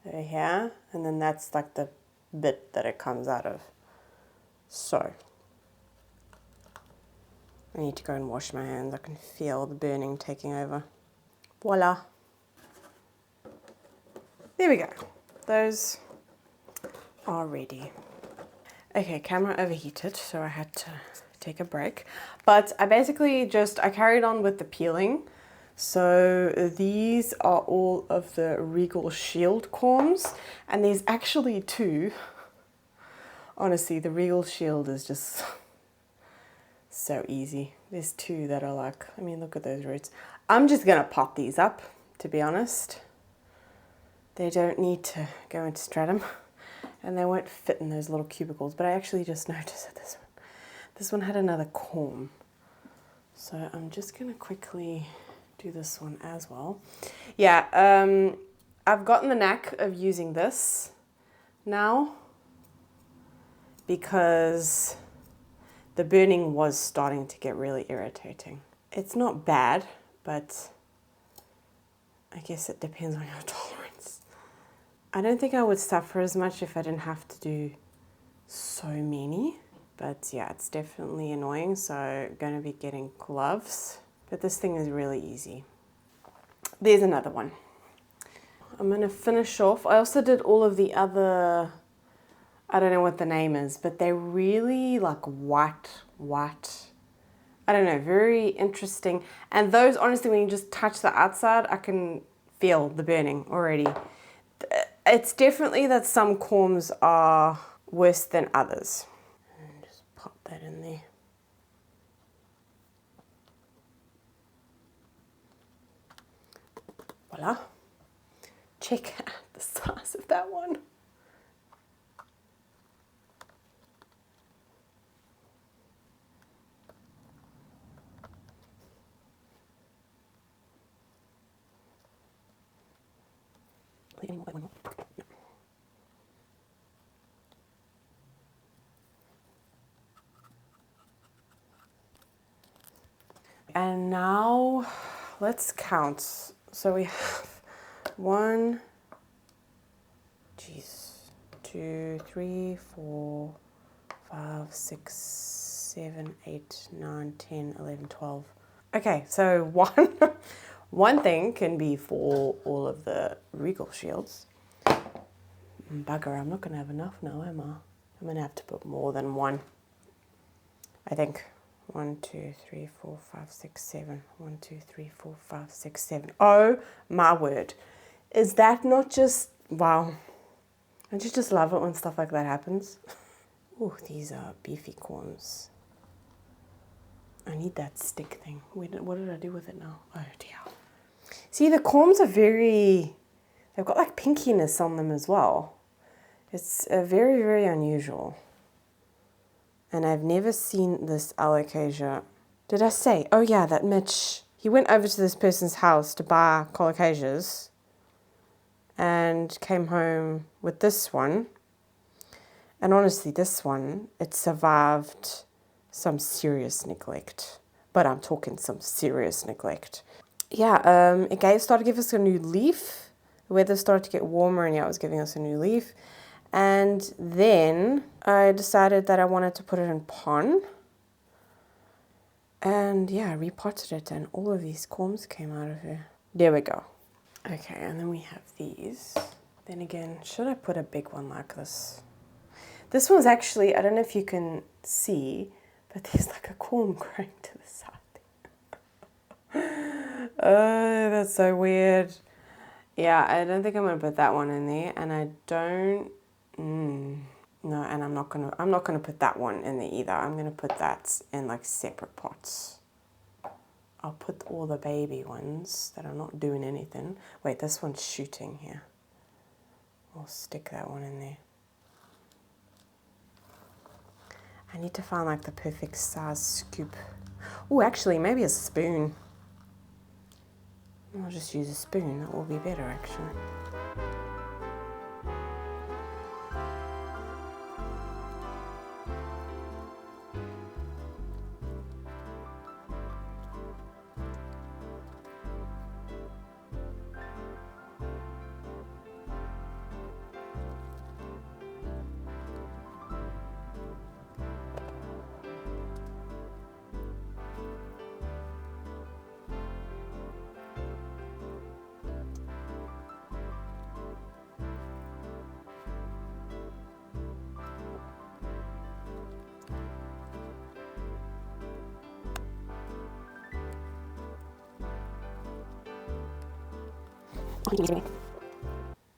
over here, and then that's like the bit that it comes out of. So, I need to go and wash my hands. I can feel the burning taking over. Voila. There we go. Those are ready. Okay, camera overheated, so I had to take a break. But I basically I carried on with the peeling. So these are all of the Regal Shield corms, and there's actually 2. Honestly, the Regal Shield is just so easy. There's 2 that are like, I mean, look at those roots. I'm just gonna pop these up, to be honest. They don't need to go into stratum, and they won't fit in those little cubicles, but I actually just noticed that this one had another corm. So I'm just gonna quickly do this one as well. Yeah, I've gotten the knack of using this now because the burning was starting to get really irritating. It's not bad, but I guess it depends on your tolerance. I don't think I would suffer as much if I didn't have to do so many, but yeah, it's definitely annoying, so I'm going to be getting gloves, but this thing is really easy. There's another one. I'm going to finish off. I also did all of the other, I don't know what the name is, but they're really like white. I don't know, very interesting. And those, honestly, when you just touch the outside, I can feel the burning already. It's definitely that some corms are worse than others. And just pop that in there. Voila. Check out the size of that one. And now let's count. So we have 1, 2, 3, 4, 5, 6, 7, 8, 9, 10, 11, 12. Okay, so one thing can be for all of the regal shields. Bugger, I'm not going to have enough now, am I? I'm going to have to put more than one. I think 1, 2, 3, 4, 5, 6, 7. 1, 2, 3, 4, 5, 6, 7. Oh my word. Is that not just, wow. Don't you just love it when stuff like that happens? Oh, these are beefy corms. I need that stick thing. What did I do with it now? Oh dear. See, the corms are they've got like pinkiness on them as well. It's very, very unusual. And I've never seen this Alocasia. Did I say? Oh yeah, that Mitch. He went over to this person's house to buy Alocasias and came home with this one. And honestly, this one, it survived some serious neglect. But I'm talking some serious neglect. Yeah, Ikea started to give us a new leaf. The weather started to get warmer and yeah, it was giving us a new leaf. And then I decided that I wanted to put it in pon. And yeah, I repotted it and all of these corms came out of here. There we go. Okay, and then we have these. Then again, should I put a big one like this? This one's actually, I don't know if you can see, but there's like a corm growing to the side. Oh, that's so weird. Yeah, I don't think I'm gonna put that one in there, and I don't. No, and I'm not gonna put that one in there either. I'm gonna put that in like separate pots. I'll put all the baby ones that are not doing anything. Wait, this one's shooting here. I'll stick that one in there. I need to find like the perfect size scoop. Oh, actually, maybe a spoon. I'll just use a spoon. That will be better, actually.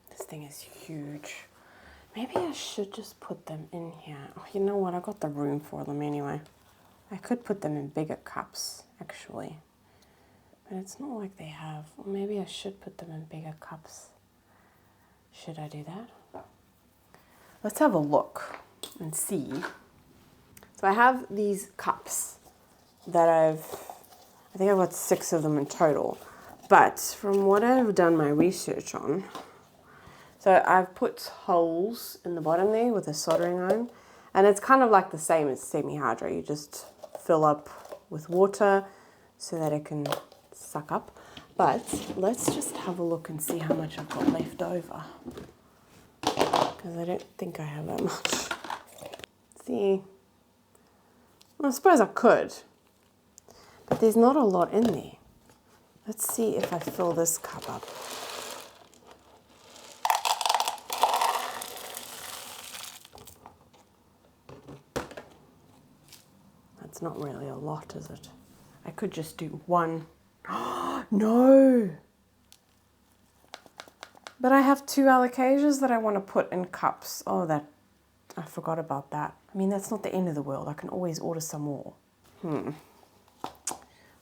This thing is huge. Maybe I should just put them in here. Oh, you know what? I got the room for them anyway. I could put them in bigger cups, actually. But it's not like they have. Or maybe I should put them in bigger cups. Should I do that? Let's have a look and see. So I have these cups that I think I've got 6 of them in total. But from what I've done my research on, so I've put holes in the bottom there with a soldering iron, and it's kind of like the same as semi-hydro. You just fill up with water so that it can suck up. But let's just have a look and see how much I've got left over, because I don't think I have that much. See, well, I suppose I could, but there's not a lot in there. Let's see if I fill this cup up. That's not really a lot, is it? I could just do one. No! But I have 2 Alocasias that I want to put in cups. Oh, I forgot about that. I mean, that's not the end of the world. I can always order some more.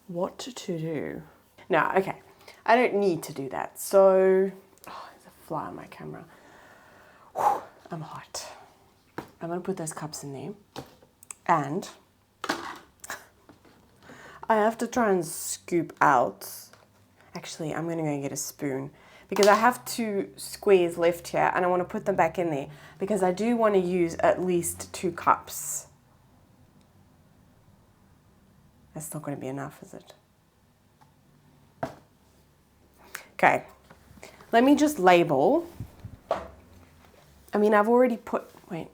What to do? No, okay. I don't need to do that. So, oh, there's a fly on my camera. Whew, I'm hot. I'm going to put those cups in there. And I have to try and scoop out. Actually, I'm going to go and get a spoon, because I have 2 squares left here and I want to put them back in there because I do want to use at least 2 cups. That's not going to be enough, is it? Okay, let me just label. I mean, I've already put, wait.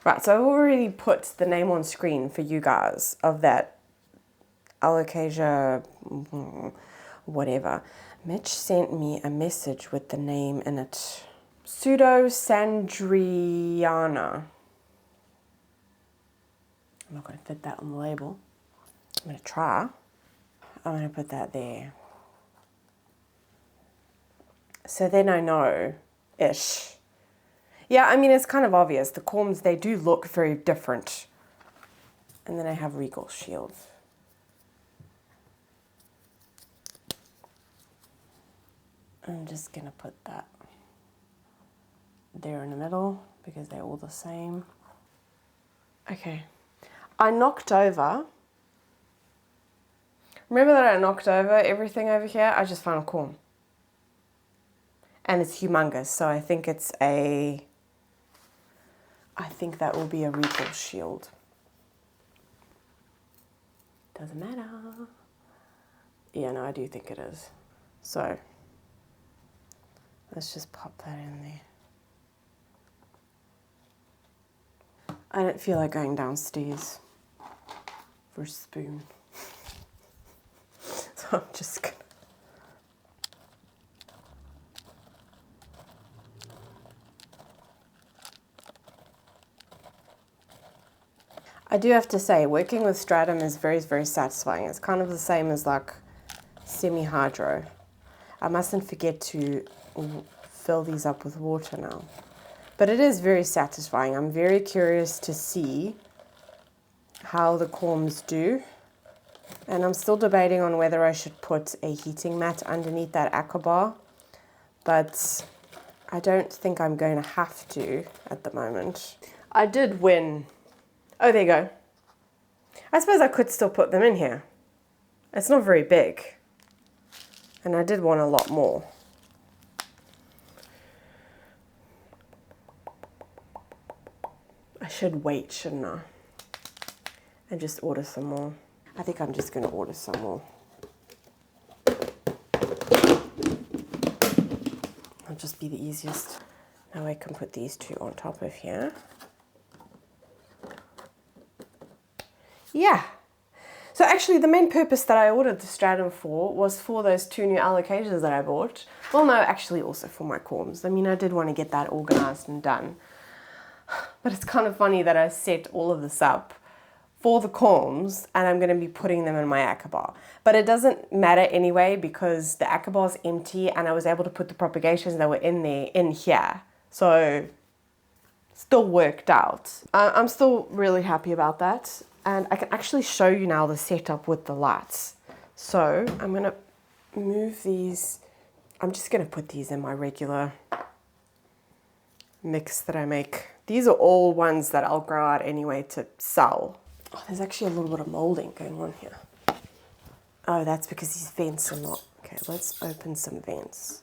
Right, so I've already put the name on screen for you guys of that Alocasia, whatever. Mitch sent me a message with the name in it. Pseudo-Sandriana. I'm not going to fit that on the label. I'm going to try. I'm going to put that there. So then I know-ish. Yeah, I mean, it's kind of obvious. The Corms, they do look very different. And then I have regal shields. I'm just going to put that there in the middle because they're all the same. Okay. I knocked over. Remember that I knocked over everything over here? I just found a Corm. And it's humongous, so I think it's a... I think that will be a regal shield. Doesn't matter. Yeah, no, I do think it is. So, let's just pop that in there. I don't feel like going downstairs for a spoon. So I'm just gonna... I do have to say, working with Stratum is very, very satisfying. It's kind of the same as like semi-hydro. I mustn't forget to fill these up with water now. But it is very satisfying. I'm very curious to see how the Corms do. And I'm still debating on whether I should put a heating mat underneath that akerbar. But I don't think I'm going to have to at the moment. I did win. Oh, there you go. I suppose I could still put them in here. It's not very big. And I did want a lot more. I should wait, shouldn't I? And just order some more. I think I'm just going to order some more. That'll just be the easiest. Now I can put these 2 on top of here. Yeah. So actually the main purpose that I ordered the Stratum for was for those 2 new Alocasias that I bought. Well, no, actually also for my Corms. I mean, I did want to get that organized and done. But it's kind of funny that I set all of this up for the Corms and I'm going to be putting them in my akerbar. But it doesn't matter anyway because the akerbar is empty and I was able to put the propagations that were in there in here. So still worked out. I'm still really happy about that. And I can actually show you now the setup with the lights. So I'm going to move these. I'm just going to put these in my regular mix that I make. These are all ones that I'll grow out anyway to sell. Oh, there's actually a little bit of molding going on here. Oh, that's because these vents are not. Okay, let's open some vents.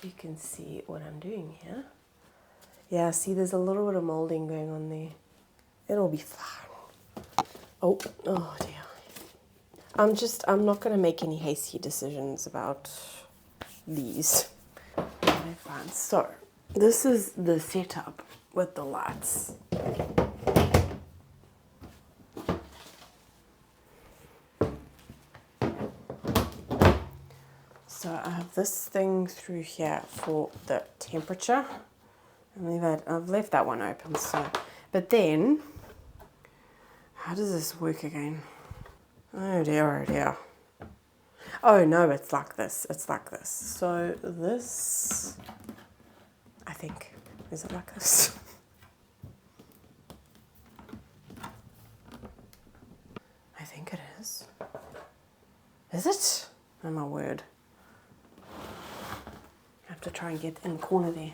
You can see what I'm doing here. Yeah, see, there's a little bit of molding going on there. It'll be fine. Oh dear. I'm not going to make any hasty decisions about these. Okay, fine. So, this is the setup with the lights. So I have this thing through here for the temperature. And I've left that one open, so. But then, how does this work again? Oh dear, oh dear. Oh no, it's like this. It's like this. So this, I think, is it like this? I think it is. Is it? Oh my word. I have to try and get in the corner there.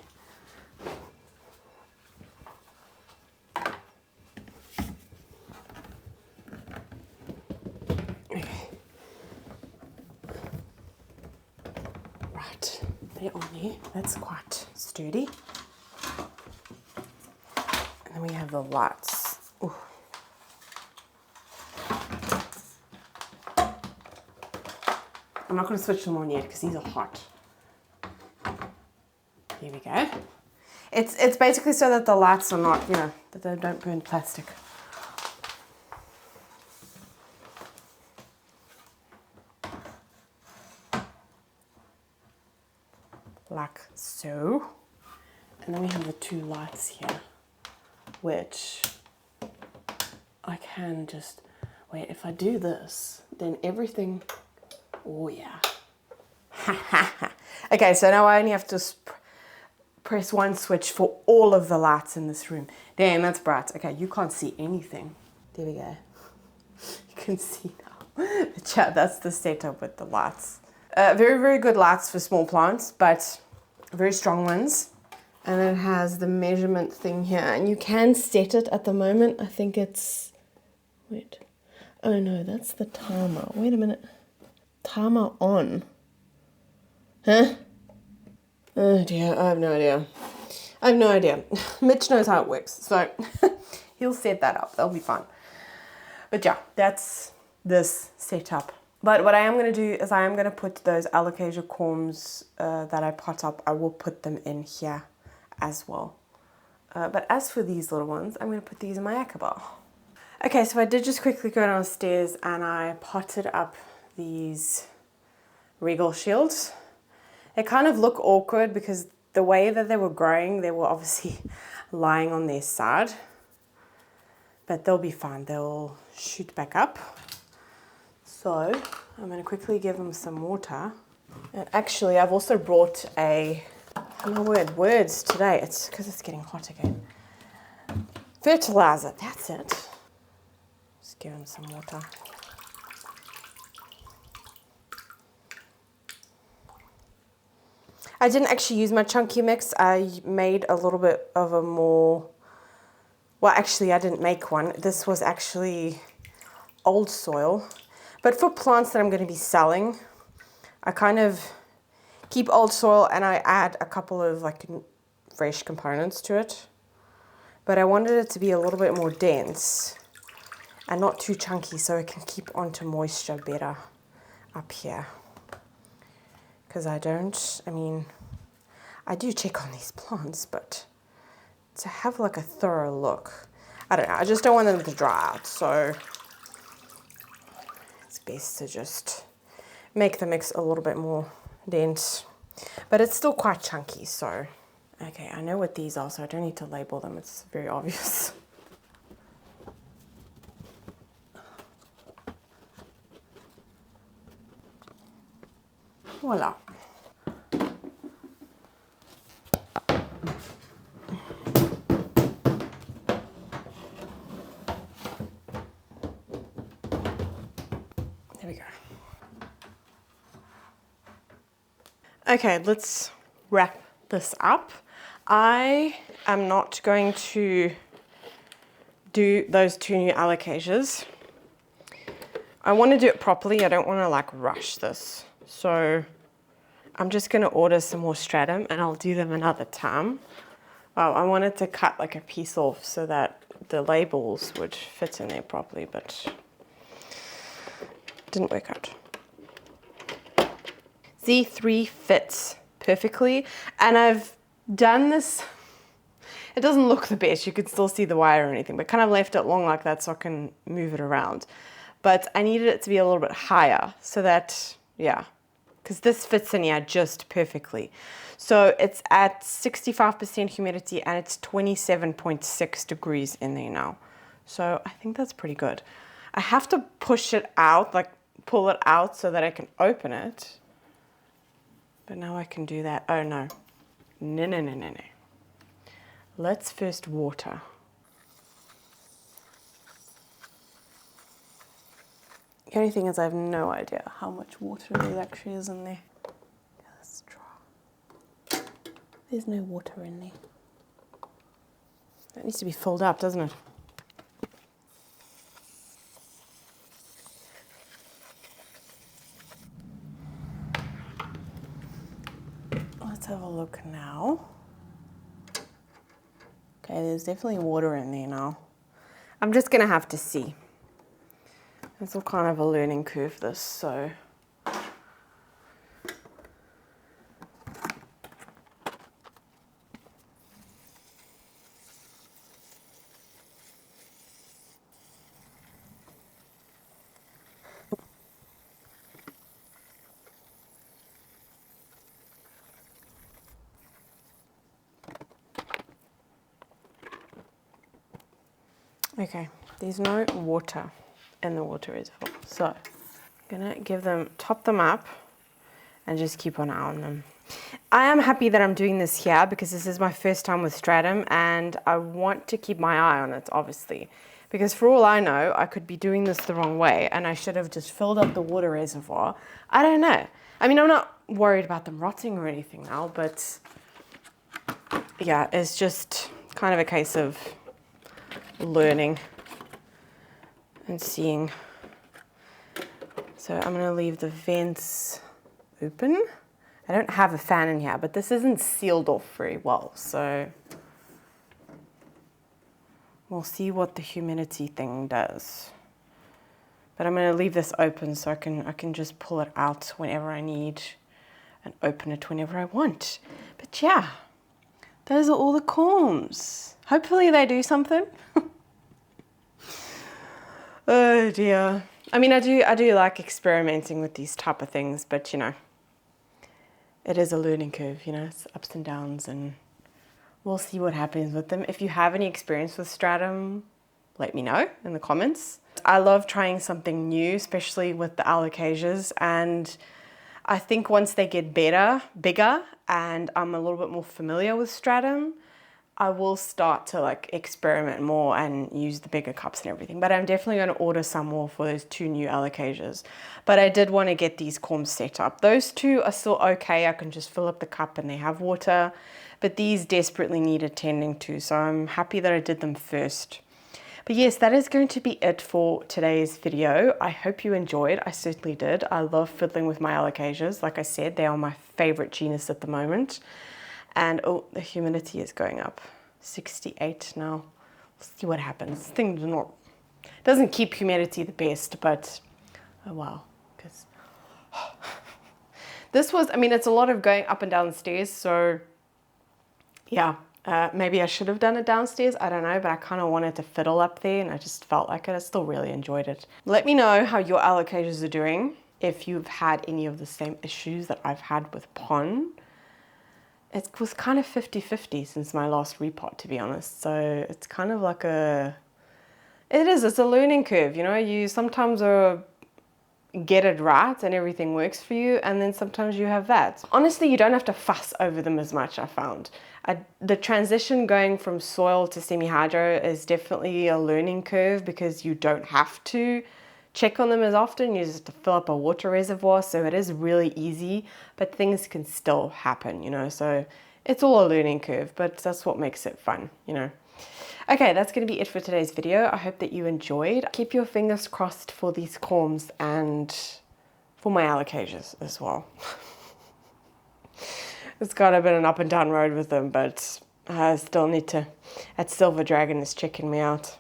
Okay. Right, they're on there. That's quite sturdy. And then we have the lights. Ooh. I'm not going to switch them on yet because these are hot. Here we go. It's basically so that the lights are not, you know, that they don't burn plastic. Like so. And then we have the two lights here, which I can just, wait, if I do this, then everything, oh yeah. Okay, so now I only have to press one switch for all of the lights in this room. Damn, that's bright. Okay, you can't see anything. There we go. You can see now. But yeah, that's the setup with the lights. Very, very good lights for small plants, but very strong ones. And it has the measurement thing here, and you can set it at the moment. I think it's, wait. Oh no, that's the timer. Wait a minute. Timer on. Huh? Oh dear, I have no idea. I have no idea. Mitch knows how it works, so he'll set that up. That'll be fun. But yeah, that's this setup. But what I am going to do is I am going to put those Alocasia corms that I pot up, I will put them in here as well. But as for these little ones, I'm going to put these in my akerbar. Okay, so I did just quickly go downstairs and I potted up these regal shields. They kind of look awkward because the way that they were growing, they were obviously lying on their side. But they'll be fine. They'll shoot back up. So I'm going to quickly give them some water. And actually, I've also brought a, oh my word, words today. It's because it's getting hot again. Fertilizer, that's it. Just give them some water. I didn't actually use my chunky mix. I made a little bit of a more, well, actually I didn't make one. This was actually old soil. But for plants that I'm going to be selling, I kind of keep old soil and I add a couple of like fresh components to it. But I wanted it to be a little bit more dense and not too chunky so it can keep onto moisture better up here. Because I do check on these plants, but to have like a thorough look, I don't know, I just don't want them to dry out, so it's best to just make the mix a little bit more dense. But it's still quite chunky, so. Okay, I know what these are, so I don't need to label them, it's very obvious. Voila. There we go. Okay, let's wrap this up. I am not going to do those two new Alocasias. I want to do it properly. I don't want to like rush this. So I'm just going to order some more stratum and I'll do them another time. Oh, I wanted to cut like a piece off so that the labels would fit in there properly, but it didn't work out. Z3 fits perfectly, and I've done this. It doesn't look the best, you could still see the wire or anything, but kind of left it long like that so I can move it around. But I needed it to be a little bit higher so that, yeah, because this fits in here just perfectly. So it's at 65% humidity and it's 27.6 degrees in there now. So I think that's pretty good. I have to push it out, like pull it out so that I can open it. But now I can do that. Oh no. No. Let's first water. The only thing is I have no idea how much water there actually is in there. Let's try. There's no water in there. That needs to be filled up, doesn't it? Let's have a look now. Okay, there's definitely water in there now. I'm just gonna have to see. It's all kind of a learning curve, this, so. Okay, there's no water in the water reservoir, so I'm gonna top them up and just keep an eye on them. I am happy that I'm doing this here because this is my first time with stratum and I want to keep my eye on it, obviously, because for all I know, I could be doing this the wrong way and I should have just filled up the water reservoir. I don't know. I mean, I'm not worried about them rotting or anything now, but yeah, it's just kind of a case of learning and seeing. So I'm going to leave the vents open. I don't have a fan in here, but this isn't sealed off very well, so we'll see what the humidity thing does. But I'm going to leave this open so I can just pull it out whenever I need and open it whenever I want. But yeah, those are all the corms. Hopefully they do something. Oh dear. I mean, I do like experimenting with these type of things, but you know, it is a learning curve, you know, it's ups and downs, and we'll see what happens with them. If you have any experience with stratum, let me know in the comments. I love trying something new, especially with the Alocasias, and I think once they get bigger, and I'm a little bit more familiar with stratum, I will start to like experiment more and use the bigger cups and everything. But I'm definitely going to order some more for those 2 new Alocasias. But I did want to get these corms set up. Those 2 are still okay. I can just fill up the cup and they have water. But these desperately need attending to. So I'm happy that I did them first. But yes, that is going to be it for today's video. I hope you enjoyed. I certainly did. I love fiddling with my Alocasias. Like I said, they are my favorite genus at the moment. And oh, the humidity is going up. 68 now. We'll see what happens. Things are not, doesn't keep humidity the best, but oh wow. Because this was, I mean, it's a lot of going up and down the stairs, so yeah, maybe I should have done it downstairs, I don't know, but I kind of wanted to fiddle up there and I just felt like it. I still really enjoyed it. Let me know how your Alocasias are doing, if you've had any of the same issues that I've had with pon. It was kind of 50-50 since my last repot, to be honest. So it's kind of like it's a learning curve, you know. You sometimes get it right and everything works for you, and then sometimes you have that. Honestly, you don't have to fuss over them as much, I found. The transition going from soil to semi-hydro is definitely a learning curve because you don't have to check on them as often. You just have to fill up a water reservoir, so it is really easy, but things can still happen, you know, so it's all a learning curve, but that's what makes it fun, you know. Okay, that's going to be it for today's video. I hope that you enjoyed. Keep your fingers crossed for these corms and for my alocasias as well. It's kind of been an up and down road with them, but I still need to, that silver dragon is checking me out.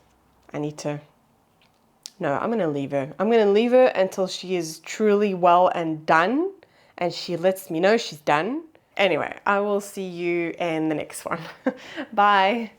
I need to, no, I'm going to leave her. I'm going to leave her until she is truly well and done, and she lets me know she's done. Anyway, I will see you in the next one. Bye.